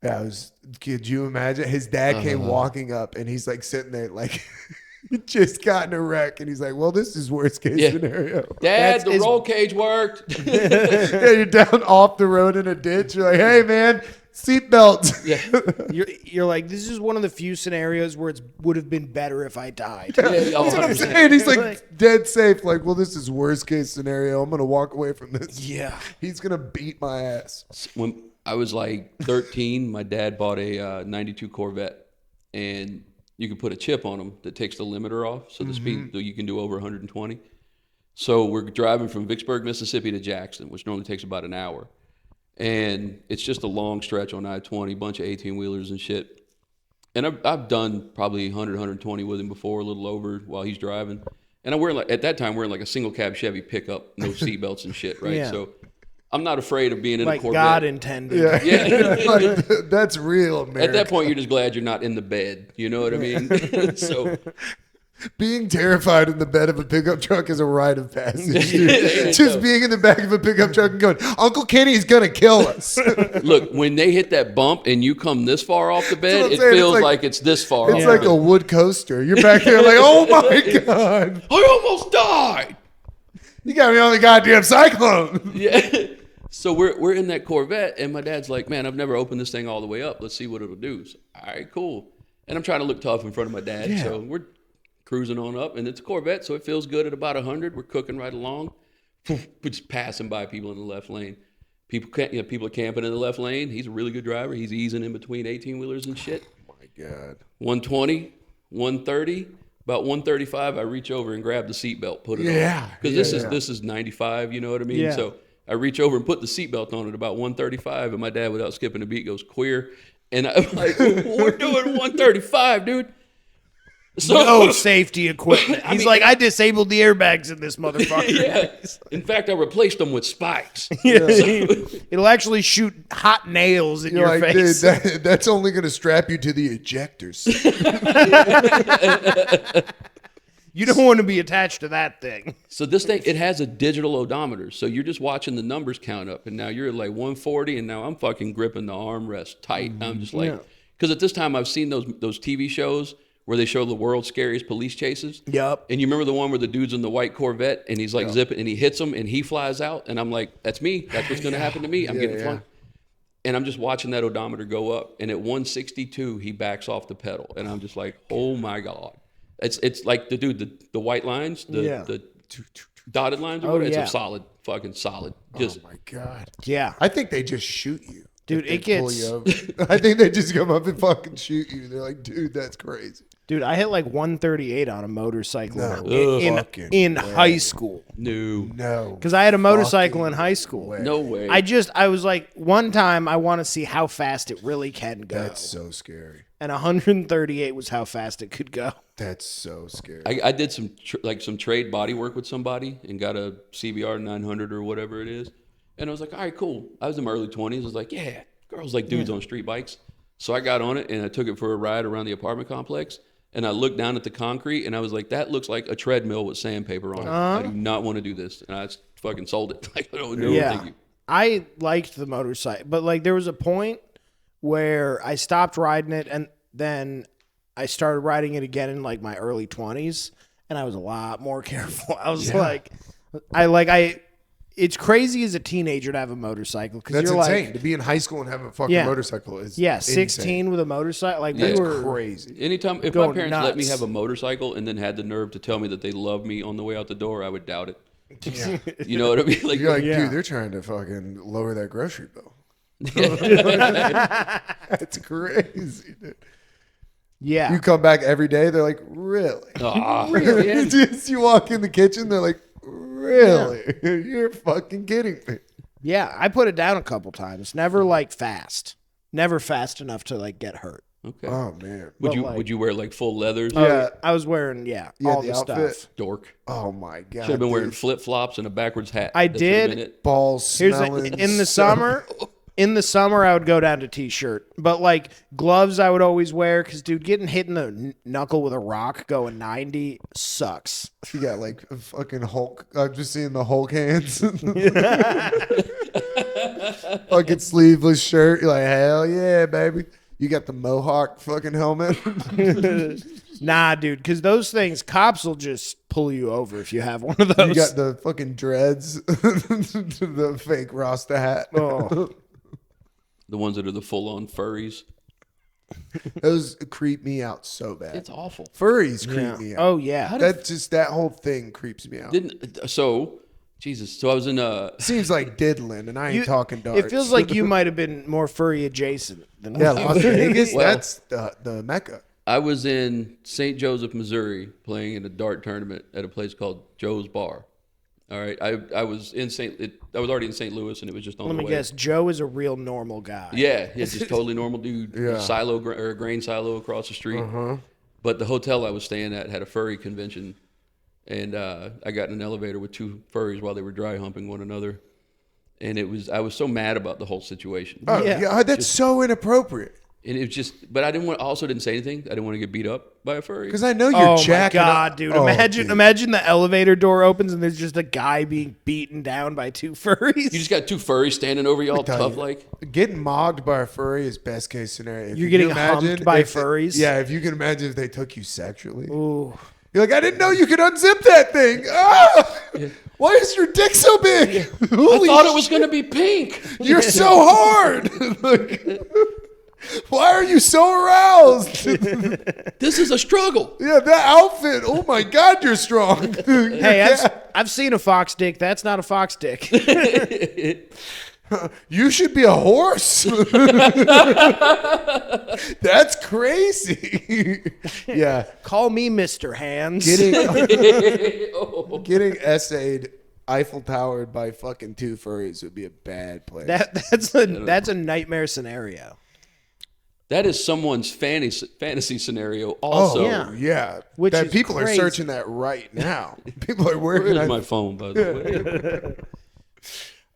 Could you imagine? His dad came walking up and he's like sitting there like... He just got in a wreck, and he's like, "Well, this is worst case scenario." Dad, the roll cage worked. Yeah, you're down off the road in a ditch. You're like, "Hey, man, seatbelt." Yeah. You're like, this is one of the few scenarios where it would have been better if I died. Yeah, That's what I'm 100%. saying. He's like dead safe. Like, well, this is worst case scenario. I'm gonna walk away from this. Yeah. He's gonna beat my ass. When I was like 13, my dad bought a 92 Corvette, and you can put a chip on them that takes the limiter off, so the speed you can do over 120. So we're driving from Vicksburg, Mississippi to Jackson, which normally takes about an hour. And it's just a long stretch on I-20, bunch of 18-wheelers and shit. And I've done probably 100, 120 with him before, a little over while he's driving. And I'm wearing at that time, wearing like a single cab Chevy pickup, no seatbelts and shit, right? Yeah. So I'm not afraid of being in Like a Corvette. God intended. Yeah, like, that's real, America. At that point, you're just glad you're not in the bed. You know what I mean? So being terrified in the bed of a pickup truck is a rite of passage. Dude. Yeah, Just being in the back of a pickup truck and going, "Uncle Kenny's gonna kill us." look, when they hit that bump and you come this far off the what bed, I'm it saying. It's feels like- like it's this far. It's off like the a bed. wood coaster. You're back there like, "Oh my god, I almost died. you got me on the goddamn cyclone." Yeah. So we're in that Corvette, and my dad's like, "Man, I've never opened this thing all the way up. Let's see what it'll do." So, all right, cool. And I'm trying to look tough in front of my dad, so we're cruising on up, and it's a Corvette, so it feels good at about 100. We're cooking right along. We're just passing by people in the left lane. People are camping in the left lane. He's a really good driver. He's easing in between 18-wheelers and shit. Oh my god. 120, 130. About 135, I reach over and grab the seatbelt, put it on. Yeah. Because Yeah. this is 95, you know what I mean? Yeah. So I reach over and put the seatbelt on at about 135, and my dad, without skipping a beat, goes queer. And I'm like, we're doing 135, dude. So, No safety equipment. He's like, I disabled the airbags in this motherfucker. yeah. In fact, I replaced them with spikes. It'll actually shoot hot nails in You're your like, face. dude, that's only gonna strap you to the ejectors. You don't want to be attached to that thing. So this thing, it has a digital odometer. So you're just watching the numbers count up. And now you're at like 140, and now I'm fucking gripping the armrest tight. I'm just like, because at this time I've seen those TV shows where they show the world's scariest police chases. Yup. And you remember the one where the dude's in the white Corvette and he's like zipping and he hits him and he flies out. And I'm like, that's me. That's what's going to happen to me. I'm getting flung. And I'm just watching that odometer go up. And at 162, he backs off the pedal. And I'm just like, oh my God. It's like the white lines, the dotted lines or whatever. It's a solid, fucking solid. Just, Oh my god. Yeah. I think they just shoot you. Dude, if it they pull gets- you over. I think they just come up and fucking shoot you. They're like, dude, that's crazy. Dude, I hit like 138 on a motorcycle No fucking in way. high school. no. No. Because I had a motorcycle in high school. No way. I was like, one time I want to see how fast it really can go. That's so scary. And 138 was how fast it could go. That's so scary. I did some some trade body work with somebody and got a CBR 900 or whatever it is. And I was like, all right, cool. I was in my early 20s. I was like, yeah, girls like dudes on street bikes. So I got on it and I took it for a ride around the apartment complex. And I looked down at the concrete and I was like, that looks like a treadmill with sandpaper on it. I do not want to do this. And I just fucking sold it. Like, I don't know. Thank you. I liked the motorcycle, but like there was a point where I stopped riding it, and then I started riding it again in like my early 20s, and I was a lot more careful. I was it's crazy as a teenager to have a motorcycle because That's you're insane. like, To be in high school and have a fucking Yeah. motorcycle is 16 insane. with a motorcycle. Like we That's were crazy. Anytime, if my Going parents let me nuts. have a motorcycle and then had the nerve to tell me that they love me on the way out the door, I would doubt it. You know what I mean? Like, You're like, Yeah. dude, they're trying to fucking lower that grocery bill. That's crazy, dude. Yeah. You come back every day, they're like, really? really? Just you walk in the kitchen, they're like, really? You're fucking kidding me. Yeah, I put it down a couple times. Never like fast. Never fast enough to like get hurt. Okay. Oh man. Would you wear like full leathers? Yeah. I was wearing all the outfit. stuff. Dork. Oh my god. Should have been wearing dude. flip flops and a backwards hat. I That should have did. been it. Balls Here's smelling. in the summer. In the summer, I would go down to t-shirt, but like gloves, I would always wear because, dude, getting hit in the knuckle with a rock going 90 sucks. You got like a fucking Hulk. I'm just seeing the Hulk hands. Fucking sleeveless shirt. You're like, hell yeah, baby. You got the Mohawk fucking helmet. Nah, dude, because those things, cops will just pull you over if you have one of those. You got the fucking dreads. The fake Rasta hat. Oh. The ones that are the full-on furries. Those creep me out so bad. It's awful. Furries creep me out. Oh yeah. That just that whole thing creeps me out. Jesus. So I was in Seems like diddling, and I ain't talking darts. It feels like you might have been more furry adjacent than yeah, Las Vegas. Well- That's the mecca. I was in St. Joseph, Missouri, playing in a dart tournament at a place called Joe's Bar. All right, I was already in St. Louis, and it was just on Let the me way. guess. Joe is a real normal guy. Yeah, just totally normal dude. Yeah. A grain silo across the street. But the hotel I was staying at had a furry convention, and I got in an elevator with two furries while they were dry humping one another, and I was so mad about the whole situation. Oh Yeah. yeah, that's so inappropriate. And it was just, but I also didn't say anything. I didn't want to get beat up by a furry. Because I know you're Oh my jacking god, up. dude! Oh, Imagine the elevator door opens and there's just a guy being beaten down by two furries. You just got two furries standing over you all tell tough you. like. Getting mogged by a furry is best case scenario. If You're you getting can imagine humped by if- furries? Yeah, if you can imagine if they took you sexually. Ooh. You're like, I didn't know you could unzip that thing. Ah! Why is your dick so big? I Holy thought it was going to be pink. You're so hard. Like, why are you so aroused? This is a struggle. Yeah, that outfit. Oh my God, you're strong. Hey, I've seen a fox dick. That's not a fox dick. You should be a horse. That's crazy. Yeah, Call me Mr. Hands. getting essayed Eiffel Towered by fucking two furries would be a bad place. That's a nightmare scenario. That is someone's fantasy scenario also. Oh yeah, Which that is people crazy. are searching that right now. People are Where working is on. my phone, by the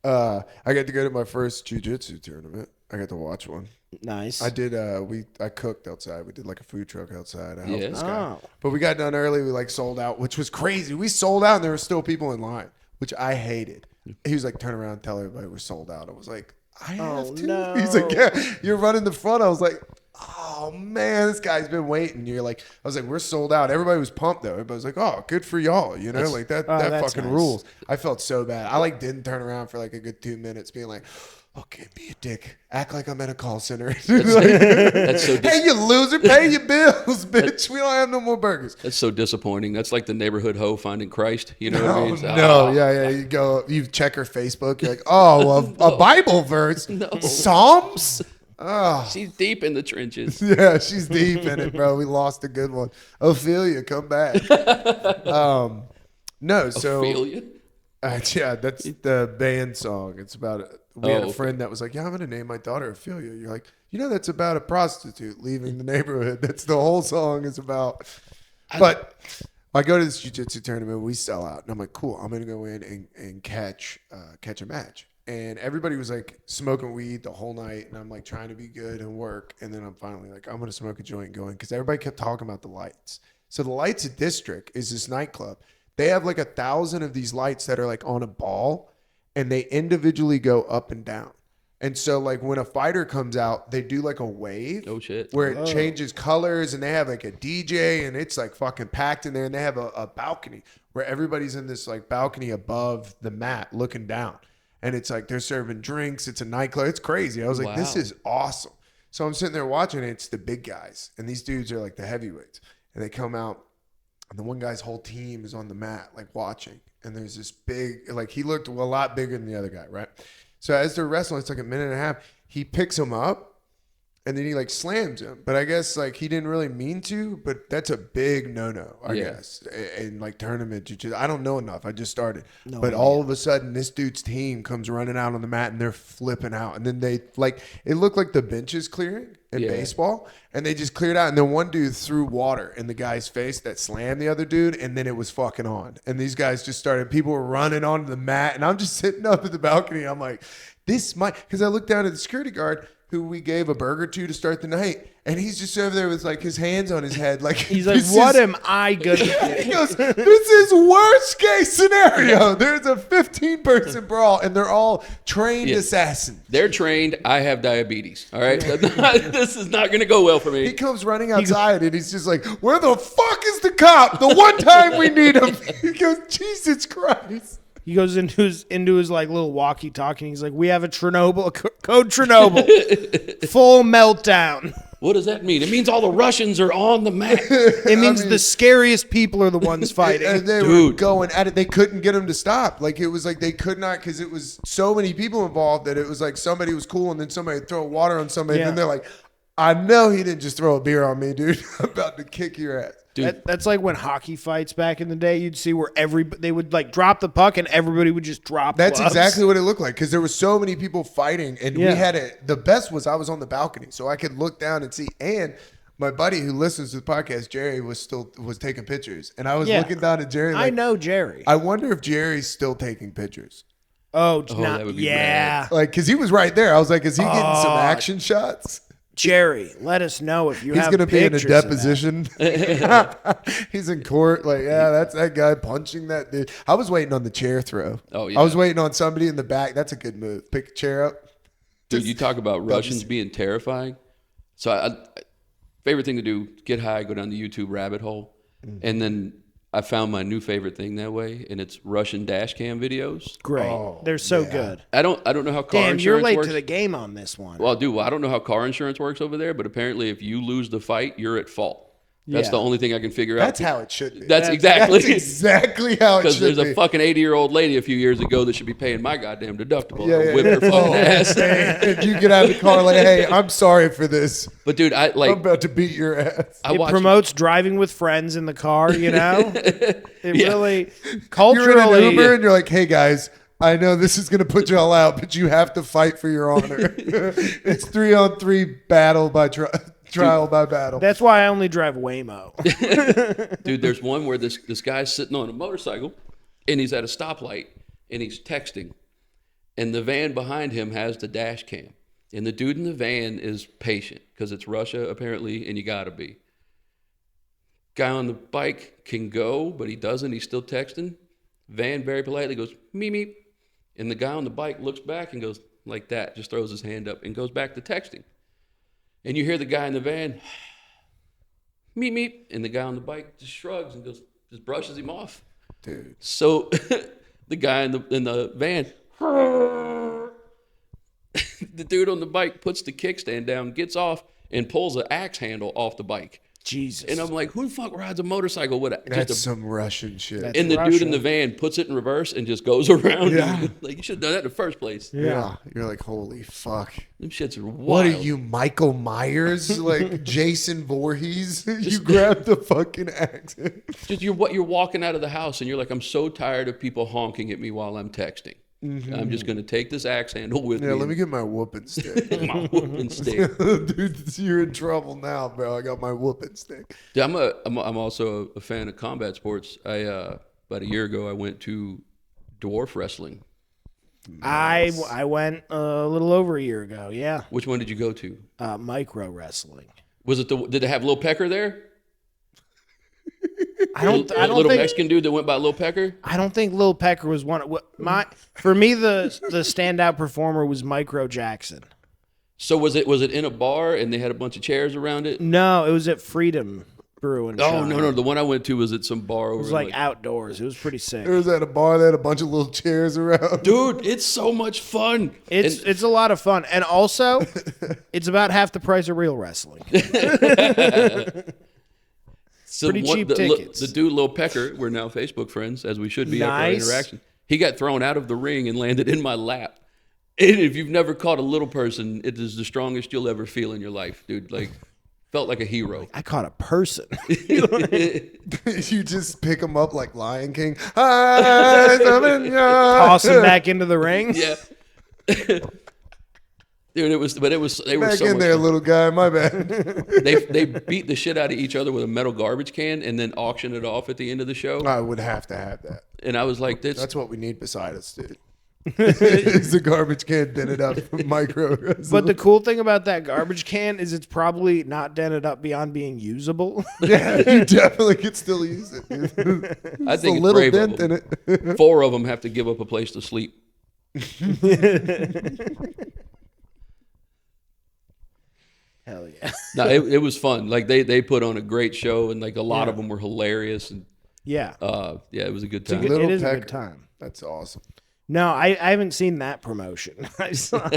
way? I got to go to my first jiu-jitsu tournament. I got to watch one. Nice. I did. I cooked outside. We did like a food truck outside. I helped Yeah. this guy. Oh. But we got done early. We like sold out, which was crazy. We sold out, and there were still people in line, which I hated. He was like, "Turn around, and tell everybody we're sold out." I was like, "I have to." no. He's like, "Yeah, you're running the front." I was like, "Oh man, this guy's been waiting." You're like, I was like, "We're sold out." Everybody was pumped though. Everybody was like, "Oh, good for y'all," you know, like that. That that's fucking nice. rules. I felt so bad. I like didn't turn around for like a good 2 minutes, being like, "Okay, be a dick. Act like I'm at a call center." That's so Hey, you loser, pay your bills, bitch. We don't have no more burgers. that's so disappointing. That's like the neighborhood hoe finding Christ. You know what I No, mean? It's, no, yeah. You go, you check her Facebook. You're like, oh, a Bible verse, Psalms. Oh, She's deep in the trenches. yeah, she's deep in it, bro. We lost a good one. Ophelia, come back. No, so Ophelia? yeah, that's the band song. It's about we had a okay. friend that was like, "Yeah, I'm gonna name my daughter Ophelia." You're like, that's about a prostitute leaving the neighborhood. That's the whole song is about. But I go to this jiu-jitsu tournament. We sell out, and I'm like, "Cool, I'm gonna go in and catch a match." And everybody was like smoking weed the whole night, and I'm like trying to be good and work. And then I'm finally like, I'm gonna smoke a joint going because everybody kept talking about the lights. So the Lights at District is this nightclub. They have like 1,000 of these lights that are like on a ball, and they individually go up and down. And so like when a fighter comes out, they do like a wave. Oh, shit. Where it changes colors, and they have like a DJ, and it's like fucking packed in there. And they have a balcony where everybody's in this like balcony above the mat looking down. And it's like they're serving drinks. It's a nightclub. It's crazy. I was like, this Wow. is awesome. So I'm sitting there watching it. It's the big guys. And these dudes are like the heavyweights. And they come out And the one guy's whole team is on the mat, like watching. And there's this big, like he looked a lot bigger than the other guy, right? So as they're wrestling, it's like a minute and a half. He picks him up and then he like slams him. But I guess like he didn't really mean to, but that's a big no-no, I guess. And like tournament jiu-jitsu. I don't know enough. I just started. But all of a sudden this dude's team comes running out on the mat and they're flipping out. And then they like, it looked like the bench is clearing in baseball. And they just cleared out. And then one dude threw water in the guy's face that slammed the other dude. And then it was fucking on. And these guys just started, people were running onto the mat. And I'm just sitting up at the balcony. I'm like, this might, because I looked down at the security guard who we gave a burger to start the night, and he's just over there with like his hands on his head, like he's like, "What am I gonna do?" He goes, "This is worst case scenario. There's a 15-person brawl, and they're all trained assassins. They're trained. I have diabetes. All right, this is not gonna go well for me." He comes running outside, and he's just like, "Where the fuck is the cop? The one time we need him." He goes, "Jesus Christ." He goes into his like little walkie-talkie. And he's like, "We have a Chernobyl code Chernobyl, full meltdown." What does that mean? It means all the Russians are on the mat. It means the scariest people are the ones fighting. And they were going at it. They couldn't get him to stop. Like it was like they could not, because it was so many people involved that it was like somebody was cool and then somebody would throw water on somebody. And then they're like, "I know he didn't just throw a beer on me, dude. I'm about to kick your ass." That's like when hockey fights back in the day. You'd see where they would like drop the puck and everybody would just drop. That's gloves. exactly what it looked like, because there were so many people fighting, and we had it. The best was I was on the balcony, so I could look down and see. And my buddy who listens to the podcast, Jerry, was taking pictures, and I was looking down at Jerry. Like, I know Jerry. I wonder if Jerry's still taking pictures. That would be rad. Like, because he was right there. I was like, is he getting some action shots? Jerry, let us know if you He's have going to be in a pictures deposition. He's in court. Like, yeah, that's that guy punching that dude. I was waiting on the chair throw. Oh, yeah. I was waiting on somebody in the back. That's a good move. Pick a chair up. Dude, you talk about Russians being terrifying. So favorite thing to do, get high, go down the YouTube rabbit hole. And then I found my new favorite thing that way, and it's Russian dash cam videos. Great. They're so good. I don't know how car Damn, insurance you're late works. to the game on this one. Well, dude, I don't know how car insurance works over there, but apparently if you lose the fight, you're at fault. That's the only thing I can figure out. That's how it should be. That's exactly how it should be. Because there's a fucking 80-year-old lady a few years ago that should be paying my goddamn deductible. Whip her fucking ass. And you get out of the car like, hey, I'm sorry for this. But dude, I'm about to beat your ass. It promotes driving with friends in the car, you know? It really, culturally. You're in an Uber and you're like, hey guys, I know this is going to put you all out, but you have to fight for your honor. It's 3-on-3 battle by trial by battle. That's why I only drive Waymo. Dude, there's one where this guy's sitting on a motorcycle and he's at a stoplight and he's texting. And the van behind him has the dash cam. And the dude in the van is patient because it's Russia, apparently, and you got to be. Guy on the bike can go, but he doesn't. He's still texting. Van very politely goes, meep, meep. And the guy on the bike looks back and goes like that, just throws his hand up and goes back to texting. And you hear the guy in the van, meep, meep. And the guy on the bike just shrugs and just brushes him off. Dude. So the guy in the van, the dude on the bike puts the kickstand down, gets off, and pulls an axe handle off the bike. Jesus. And I'm like, who the fuck rides a motorcycle with it? That's some Russian shit. And the dude in the van puts it in reverse and just goes around. Yeah. Like, you should have done that in the first place. Yeah. You're like, holy fuck. Them shits are wild. What are you, Michael Myers? Like Jason Voorhees? You grabbed the fucking axe. Just you're walking out of the house and you're like, I'm so tired of people honking at me while I'm texting. Mm-hmm. I'm just going to take this axe handle with me. Yeah, let me get my whooping stick. My whooping stick. Dude, you're in trouble now, bro. I got my whooping stick. Dude, I'm also a fan of combat sports. About a year ago, I went to dwarf wrestling. Nice. I went a little over a year ago, yeah. Which one did you go to? Micro wrestling. Was it did they have Lil Pecker there? I don't little think, Mexican dude that went by Lil Pecker? I don't think Lil Pecker was one. For me, the standout performer was Micro Jackson. So was it in a bar and they had a bunch of chairs around it? No, it was at Freedom Brew and Oh, no. The one I went to was at some bar over. It was like outdoors. It was pretty sick. It was at a bar. They had a bunch of little chairs around. Dude, it's so much fun. It's a lot of fun. And also, it's about half the price of real wrestling. So Pretty cheap tickets. The dude, Lil Pecker, we're now Facebook friends, as we should be after our Nice. interaction. He got thrown out of the ring and landed in my lap. And if you've never caught a little person, it is the strongest you'll ever feel in your life, dude. Like, felt like a hero. I caught a person. You just pick them up like Lion King. Toss Toss him back into the ring. Yeah. Dude, they were Back so in much there, fun. little guy. My bad. They beat the shit out of each other with a metal garbage can and then auction it off at the end of the show. I would have to have that. And I was like, That's what we need beside us, dude. It's the garbage can dented up micro. But the cool thing about that garbage can is it's probably not dented up beyond being usable. Yeah, you definitely could still use it. Dude. I think a it's little brave dent of in them. it. 4 of them have to give up a place to sleep. Hell yeah. No, it was fun. Like they put on a great show, and like a lot of them were hilarious. And Yeah. yeah, it was a good time. Little It is a Pecker. good time. That's awesome. No, I haven't seen that promotion. I saw,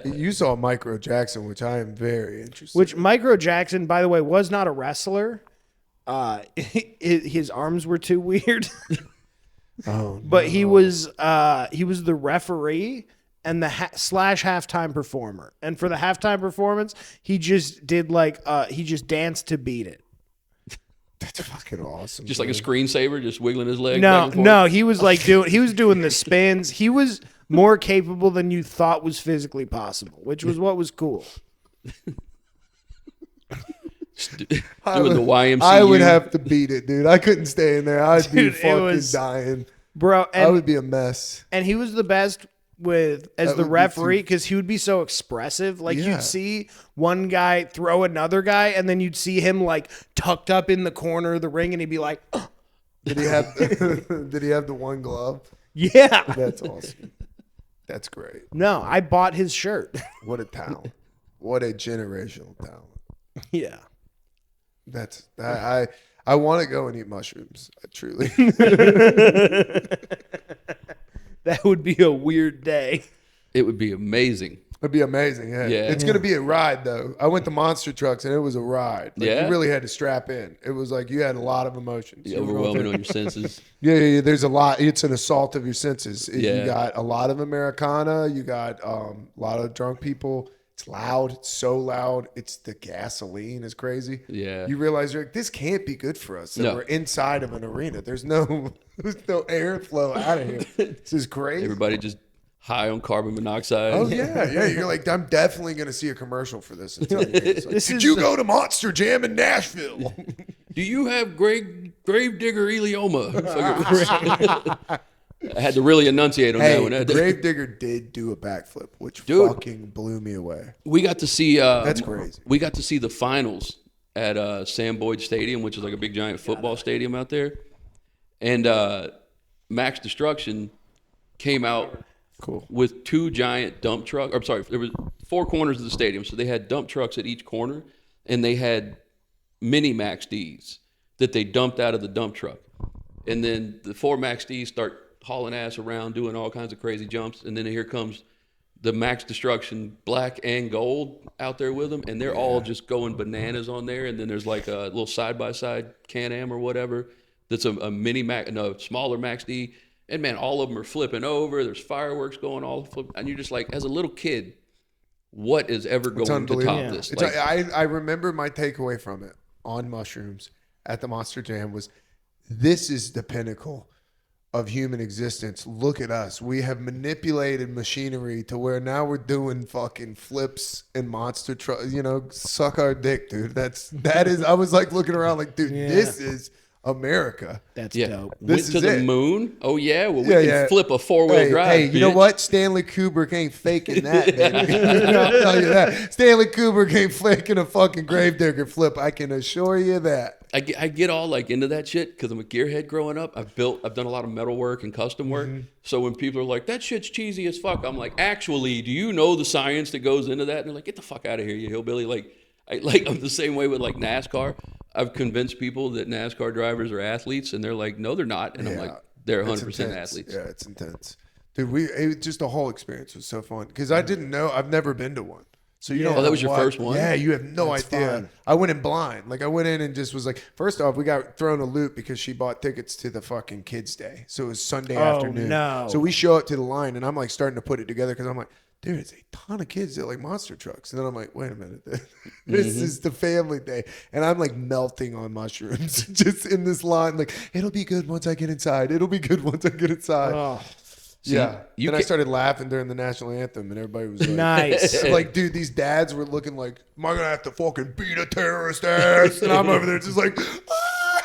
You saw Micro Jackson, which I am very interested. which Micro Jackson, by the way, was not a wrestler. His arms were too weird, Oh, but he was the referee and the slash halftime performer. And for the halftime performance, he just did he just danced to beat it. that's fucking awesome. Just like a screensaver, just wiggling his leg. No, back and forth. no, he was doing the spins. He was more capable than you thought was physically possible, which was what was cool. Doing the YMCA. I would have to beat it, dude. I couldn't stay in there. I'd be Dude, it fucking was- dying. Bro, I would be a mess. and he was the best as That the would be referee too- because he would be so expressive. Like Yeah. you'd see one guy throw another guy, and then you'd see him like tucked up in the corner of the ring, and he'd be like, "Ugh." Did he have Did he have the one glove? "Yeah, That's awesome. That's great. no, I bought his shirt." What a talent. What a generational talent. Yeah, That's I want to go and eat mushrooms. Truly. that would be a weird day. It would be amazing. It'd be amazing. Yeah. Yeah. It's gonna be a ride though. I went to Monster Trucks and it was a ride. Like, Yeah? You really had to strap in. It was like you had a lot of emotions. You were going Overwhelming through- on your senses. Yeah. There's a lot. It's an assault of your senses. Yeah. You got a lot of Americana. You got a lot of drunk people. It's loud. It's so loud. It's the gasoline is crazy. Yeah. You realize you're like, this can't be good for us. That No. we're inside of an arena. There's no airflow out of here. This is crazy. Everybody just high on carbon monoxide. Oh yeah. You're like, I'm definitely gonna see a commercial for this. In 10 years. Like, This did is you the- go to Monster Jam in Nashville? Do you have gravedigger ileoma? I had to really enunciate on that one. Hey, Gravedigger did do a backflip, which Dude. fucking blew me away. We got to see. That's crazy. We got to see the finals at Sam Boyd Stadium, which is like a big giant football stadium out there. And Max Destruction came out with 2 giant dump trucks. I'm sorry, there was 4 corners of the stadium, so they had dump trucks at each corner, and they had mini Max D's that they dumped out of the dump truck. And then the 4 Max D's start hauling ass around, doing all kinds of crazy jumps, and then here comes the Max Destruction black and gold out there with them, and they're all just going bananas on there. And then there's like a little side-by-side Can-Am or whatever that's a mini Max, no, smaller Max D, and man, all of them are flipping over. There's fireworks going all flip, and you're just like, as a little kid, what is ever going to top unbelievable. this? It's, Like, I remember my takeaway from it on mushrooms at the Monster Jam was, this is the pinnacle of human existence. Look at us. We have manipulated machinery to where now we're doing fucking flips and monster truck. Suck our dick, dude. That is. I was like looking around like, dude, this is America. That's yeah, dope. went This to is the it. moon. Oh yeah, well we Yeah, can yeah. flip a 4-wheel drive. Hey, you know bitch. what? Stanley Kubrick ain't faking that, baby. I'll tell you that. Stanley Kubrick ain't faking a fucking gravedigger flip. I can assure you that. I get all like into that shit because I'm a gearhead growing up. I've done a lot of metal work and custom work. So when people are like, that shit's cheesy as fuck, I'm like, actually, do you know the science that goes into that? And they're like, get the fuck out of here, you hillbilly. I'm the same way with like NASCAR. I've convinced people that NASCAR drivers are athletes, and they're like, no, they're not. And I'm like, they're 100% It's intense. athletes. Yeah, it's intense. Dude, just the whole experience was so fun because I didn't know. I've never been to one. So you Yeah. know Oh, that was your first one? Yeah, you have no That's idea. fun. I went in blind. Like I went in and just was like, first off, we got thrown a loop because she bought tickets to the fucking kids' day. So it was Sunday afternoon. no. So we show up to the line and I'm like starting to put it together because I'm like, dude, it's a ton of kids that like monster trucks. And then I'm like, wait a minute. This is the family day. And I'm like melting on mushrooms just in this line. Like, it'll be good once I get inside. It'll be good once I get inside. Oh, Yeah. you Then I ca- started laughing during the national anthem, and everybody was like, nice. like, dude, these dads were looking like, am I going to have to fucking beat a terrorist ass? And I'm over there just like, ah!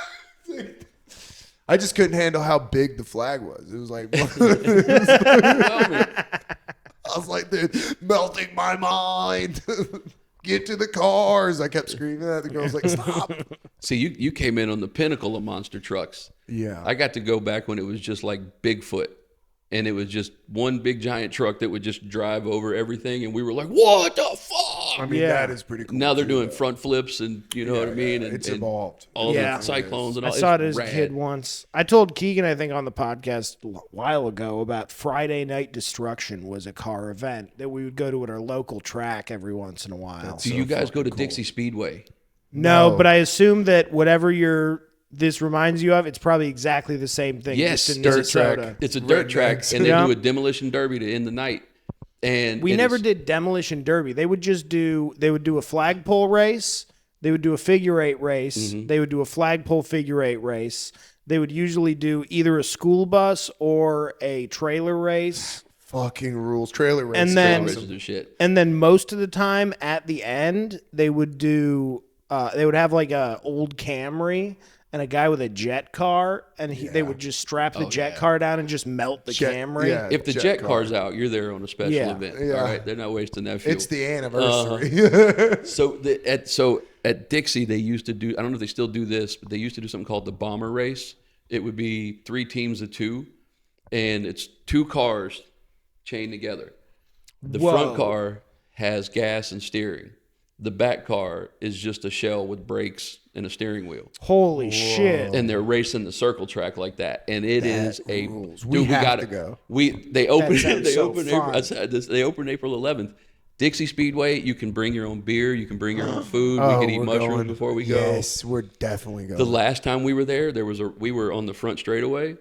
I just couldn't handle how big the flag was. It was like, I was like, dude, melting my mind. Get to the cars. I kept screaming at the girls, like, stop. See, you came in on the pinnacle of monster trucks. Yeah. I got to go back when it was just like Bigfoot. And it was just one big giant truck that would just drive over everything. And we were like, what the fuck? I mean, Yeah. that is pretty cool. Now they're too, doing though. front flips and you know what I mean? And, It's and evolved. all Yeah. the cyclones and I all. saw it It's as a rad. kid once. I told Keegan, I think, on the podcast a while ago about Friday Night Destruction was a car event that we would go to at our local track every once in a while. Do you guys go to Dixie Speedway? No, No. but I assume that whatever this reminds you of, it's probably exactly the same thing. Yes, just in dirt Minnesota. track. It's a dirt track, Rednecks. and they Yeah. do a demolition derby to end the night. And We it never is- did demolition derby. They would do a flagpole race. They would do a figure eight race. Mm-hmm. They would do a flagpole figure eight race. They would usually do either a school bus or a trailer race. Fucking rules. Trailer race. And then- races and shit. And then most of the time at the end, they would do they would have like a old Camry and a guy with a jet car, and they would just strap the jet car down and just melt the Jet- Camry. yeah. If the jet car's out, you're there on a special Yeah. event. Yeah. All right, they're not wasting that fuel. It's the anniversary. So at Dixie they used to do. I don't know if they still do this, but they used to do something called the bomber race. It would be 3 teams of 2, and it's 2 cars chained together. The Whoa. front car has gas and steering. The back car is just a shell with brakes and a steering wheel. Holy shit. And they're racing the circle track like that, and it is a rules. dude. We have gotta to go. They open. sounds They so open. fun. April, I said this. They open April 11th. Dixie Speedway. You can bring your own beer. You can bring your own food. We can eat we're mushrooms going. before we go. Yes, we're definitely going. The last time we were there, we were on the front straightaway,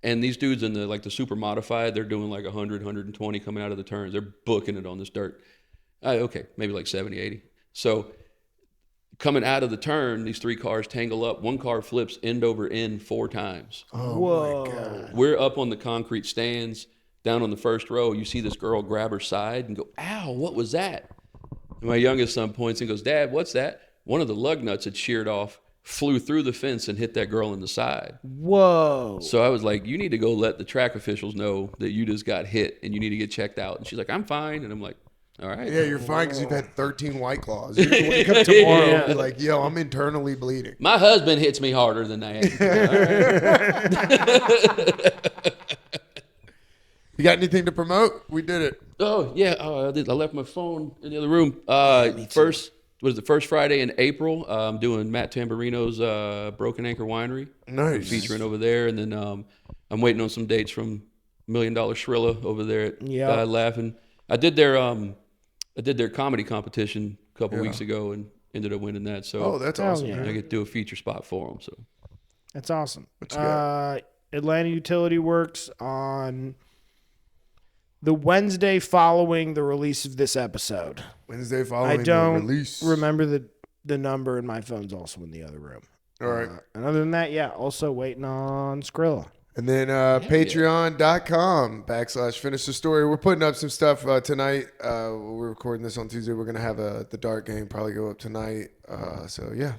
and these dudes in the super modified, they're doing like 100, 120 coming out of the turns. They're booking it on this dirt. Okay, maybe like 70, 80. So coming out of the turn, these 3 cars tangle up. One car flips end over end 4 times. Whoa. We're up on the concrete stands down on the first row. You see this girl grab her side and go, ow, what was that? And my youngest son points and goes, Dad, what's that? One of the lug nuts had sheared off, flew through the fence and hit that girl in the side. Whoa. So I was like, you need to go let the track officials know that you just got hit and you need to get checked out. And she's like, I'm fine. And I'm like, all right. yeah, you're fine because you've had 13 White Claws. You're going to wake up tomorrow and be like, yo, I'm internally bleeding. My husband hits me harder than that. You got anything to promote? We did it. Oh yeah, I left my phone in the other room. First Friday in April. I'm doing Matt Tamburino's Broken Anchor Winery. Nice. Featuring over there, and then I'm waiting on some dates from $1 Million Shrilla over there at Yeah. Laughing. I did their comedy competition a couple weeks ago and ended up winning that. So Oh, that's Hell awesome. yeah. I get to do a feature spot for them. So That's awesome. What you got? Atlanta Utility Works on the Wednesday following the release of this episode. Wednesday I following the don't release. remember the number, and my phone's also in the other room. All right. And other than that, yeah, also waiting on Skrilla. And then patreon.com/FinishTheStory. We're putting up some stuff tonight. We're recording this on Tuesday. We're going to have the Dart game probably go up tonight. So, yeah.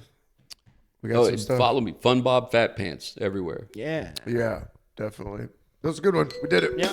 We got some and stuff. follow me, Fun Bob Fat Pants everywhere. Yeah. Yeah, definitely. That was a good one. We did it. Yeah.